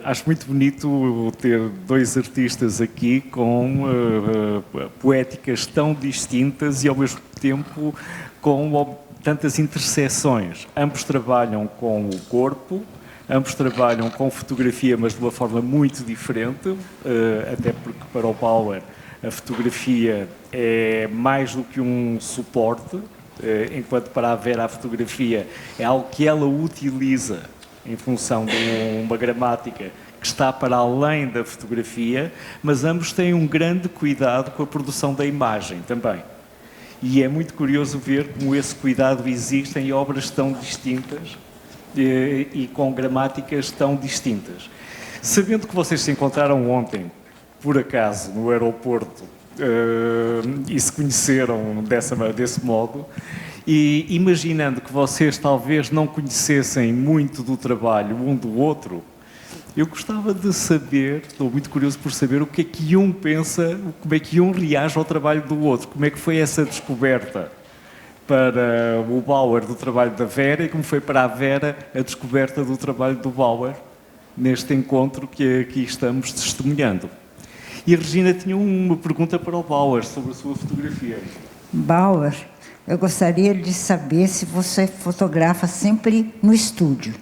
Acho muito bonito ter dois artistas aqui com poéticas tão distintas e ao mesmo tempo com tantas interseções. Ambos trabalham com o corpo, ambos trabalham com fotografia, mas de uma forma muito diferente, até porque para o Bauer a fotografia é mais do que um suporte, enquanto para a Vera a fotografia é algo que ela utiliza em função de uma gramática que está para além da fotografia, mas ambos têm um grande cuidado com a produção da imagem também. E é muito curioso ver como esse cuidado existe em obras tão distintas e com gramáticas tão distintas. Sabendo que vocês se encontraram ontem, por acaso, no aeroporto, e se conheceram desse modo, e imaginando que vocês talvez não conhecessem muito do trabalho um do outro, eu gostava de saber, estou muito curioso por saber o que é que um pensa, como é que um reage ao trabalho do outro, como é que foi essa descoberta para o Bauer do trabalho da Vera e como foi para a Vera a descoberta do trabalho do Bauer neste encontro que aqui estamos testemunhando. E a Regina tinha uma pergunta para o Bauer sobre a sua fotografia. Bauer, eu gostaria de saber se você fotografa sempre no estúdio.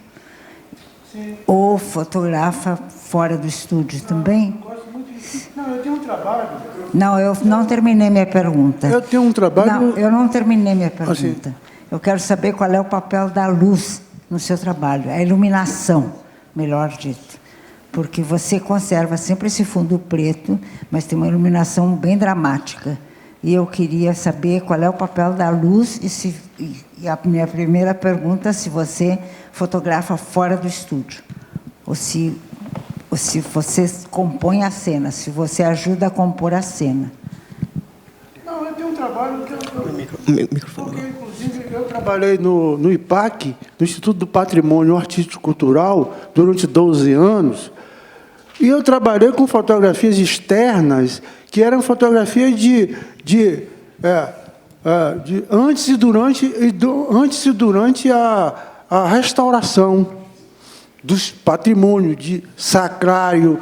Sim. Ou fotografa fora do estúdio também? Gosto muito disso. Não, eu tenho um trabalho. Não, eu não terminei minha pergunta. Eu tenho um trabalho... Não, eu não terminei minha pergunta. Assim. Eu quero saber qual é o papel da luz no seu trabalho, a iluminação, melhor dito. Porque você conserva sempre esse fundo preto, mas tem uma iluminação bem dramática. E eu queria saber qual é o papel da luz e a minha primeira pergunta, se você fotografa fora do estúdio, ou se você compõe a cena, se você ajuda a compor a cena. Não, eu tenho um trabalho que Microfone. porque, inclusive, eu trabalhei no IPAC, no Instituto do Patrimônio Artístico Cultural, durante 12 anos, e eu trabalhei com fotografias externas, que eram fotografias antes e durante a restauração dos patrimônios de sacrário,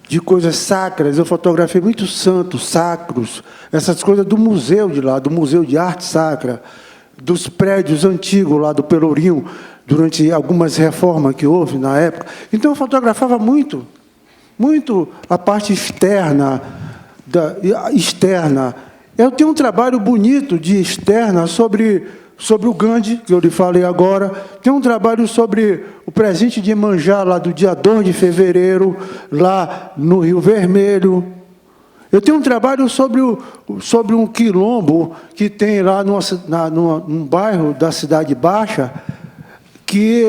de coisas sacras. Eu fotografei muitos santos sacros, essas coisas do museu de lá, do Museu de Arte Sacra, dos prédios antigos lá do Pelourinho, durante algumas reformas que houve na época. Então, eu fotografava muito a parte externa. Eu tenho um trabalho bonito de externa sobre o Gandhi, que eu lhe falei agora. Tem um trabalho sobre o presente de Iemanjá, lá do dia 2 de fevereiro, lá no Rio Vermelho. Eu tenho um trabalho sobre um quilombo que tem lá num bairro da Cidade Baixa, que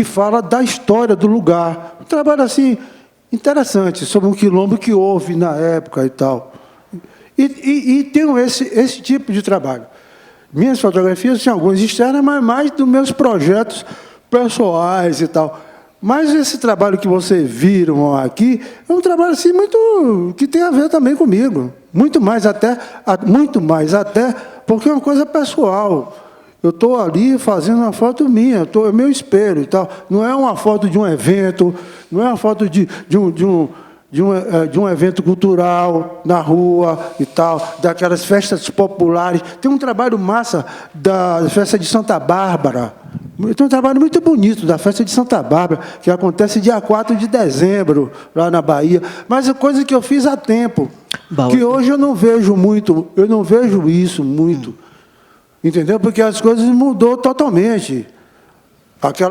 fala da história do lugar. Um trabalho assim interessante, sobre um quilombo que houve na época e tal. E tenho esse tipo de trabalho. Minhas fotografias são algumas externas, mas mais dos meus projetos pessoais e tal. Mas esse trabalho que vocês viram aqui é um trabalho assim, muito que tem a ver também comigo. Muito mais até, porque é uma coisa pessoal. Eu estou ali fazendo uma foto minha, é meu espelho e tal. Não é uma foto de um evento, não é uma foto de de um evento cultural na rua e tal, daquelas festas populares. Tem um trabalho massa da festa de Santa Bárbara. Tem um trabalho muito bonito da festa de Santa Bárbara, que acontece dia 4 de dezembro, lá na Bahia. Mas é coisa que eu fiz há tempo, que hoje eu não vejo isso muito. Entendeu? Porque as coisas mudou totalmente. Porque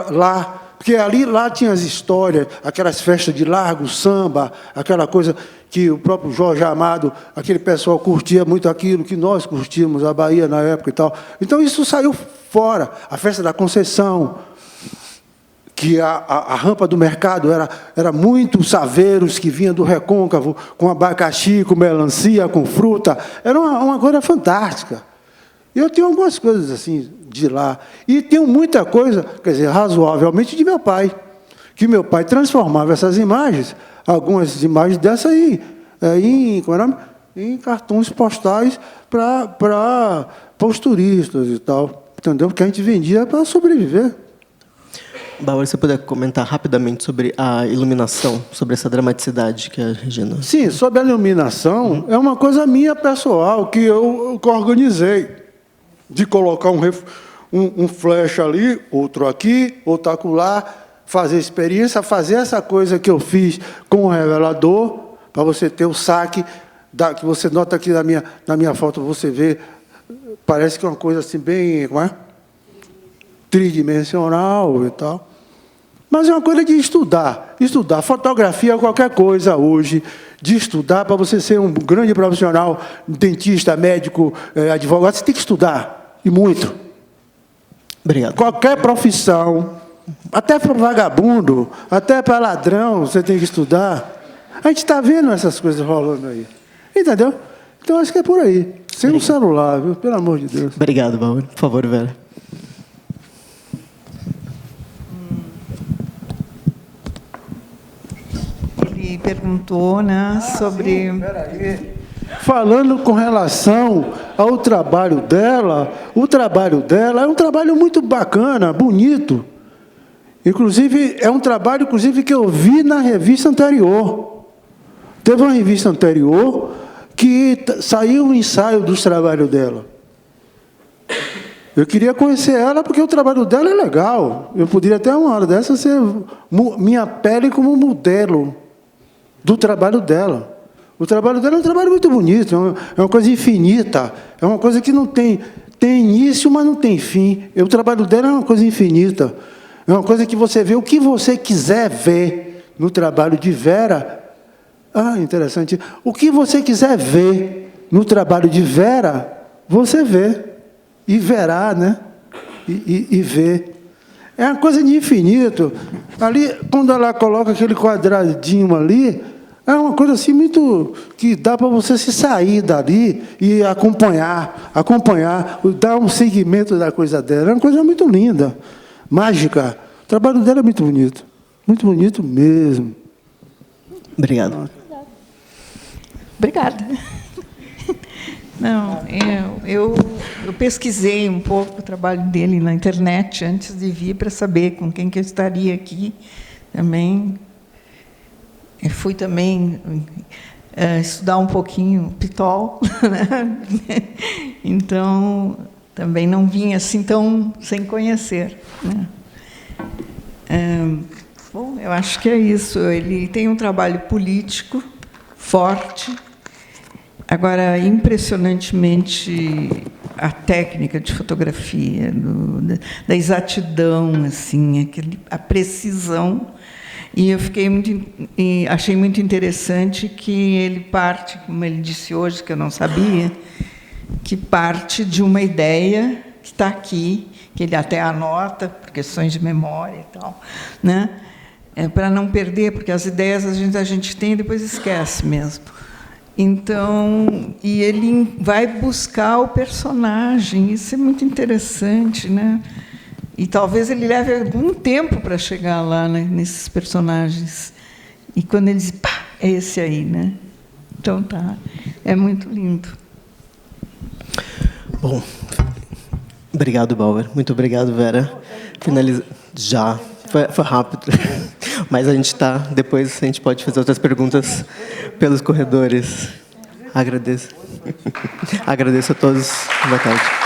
lá tinha as histórias, aquelas festas de largo, samba, aquela coisa que o próprio Jorge Amado, aquele pessoal curtia muito aquilo que nós curtíamos, a Bahia na época e tal. Então isso saiu fora. A festa da Conceição, que a rampa do mercado era muito saveiros que vinham do Recôncavo, com abacaxi, com melancia, com fruta. Era uma coisa fantástica. Eu tenho algumas coisas assim de lá. E tenho muita coisa, quer dizer, razoavelmente de meu pai. Que meu pai transformava essas imagens, algumas imagens dessas aí, em cartões postais para os turistas e tal. Entendeu? Porque a gente vendia para sobreviver. Bauer, você puder comentar rapidamente sobre a iluminação, sobre essa dramaticidade que a Regina... Sim, sobre a iluminação, é uma coisa minha pessoal, que eu organizei. De colocar um flash ali, outro aqui, outro acolá, fazer experiência, fazer essa coisa que eu fiz com o revelador, para você ter o saque, que você nota aqui na minha foto, você vê, parece que é uma coisa assim bem, como é? Tridimensional e tal. Mas é uma coisa de estudar. Estudar. Fotografia é qualquer coisa hoje, de estudar para você ser um grande profissional, dentista, médico, advogado, você tem que estudar. E muito. Obrigado. Qualquer profissão, até para vagabundo, até para ladrão, você tem que estudar. A gente está vendo essas coisas rolando aí. Entendeu? Então, acho que é por aí. Sem um celular, viu? Pelo amor de Deus. Obrigado, Bauer. Por favor, Vera. Ele perguntou, né, sobre... Falando com relação ao trabalho dela, o trabalho dela é um trabalho muito bacana, bonito. Inclusive, é um trabalho que eu vi na revista anterior. Teve uma revista anterior que saiu um ensaio dos trabalhos dela. Eu queria conhecer ela porque o trabalho dela é legal. Eu poderia até uma hora dessa ser minha pele como modelo do trabalho dela. O trabalho dela é um trabalho muito bonito, é uma coisa infinita, é uma coisa que não tem início, mas não tem fim. O trabalho dela é uma coisa infinita, é uma coisa que você vê o que você quiser ver no trabalho de Vera. Ah, interessante. O que você quiser ver no trabalho de Vera, você vê. E verá, né? E vê. É uma coisa de infinito. Ali, quando ela coloca aquele quadradinho ali, é uma coisa assim muito... que dá para você se sair dali e acompanhar, dar um segmento da coisa dela. É uma coisa muito linda, mágica. O trabalho dela é muito bonito mesmo. Obrigado. Obrigada. Não, eu pesquisei um pouco o trabalho dele na internet antes de vir para saber com quem que eu estaria aqui também. Eu fui também estudar um pouquinho Pitol, né? Então também não vim assim tão sem conhecer, né? Bom, eu acho que é isso. Ele tem um trabalho político forte. Agora, impressionantemente, a técnica de fotografia, da exatidão, assim, a precisão. E eu achei muito interessante que ele parte, como ele disse hoje, que eu não sabia, que parte de uma ideia que está aqui, que ele até anota, por questões de memória e tal, né? Para não perder, porque as ideias a gente tem e depois esquece mesmo. Então, e ele vai buscar o personagem, isso é muito interessante, né? E talvez ele leve algum tempo para chegar lá, né, nesses personagens. E quando ele diz, pá, é esse aí, né? Então, tá, é muito lindo. Bom, obrigado, Bauer. Muito obrigado, Vera. Finaliza. Já. Foi rápido. Mas a gente está, depois a gente pode fazer outras perguntas pelos corredores. Agradeço. Agradeço a todos. Boa tarde.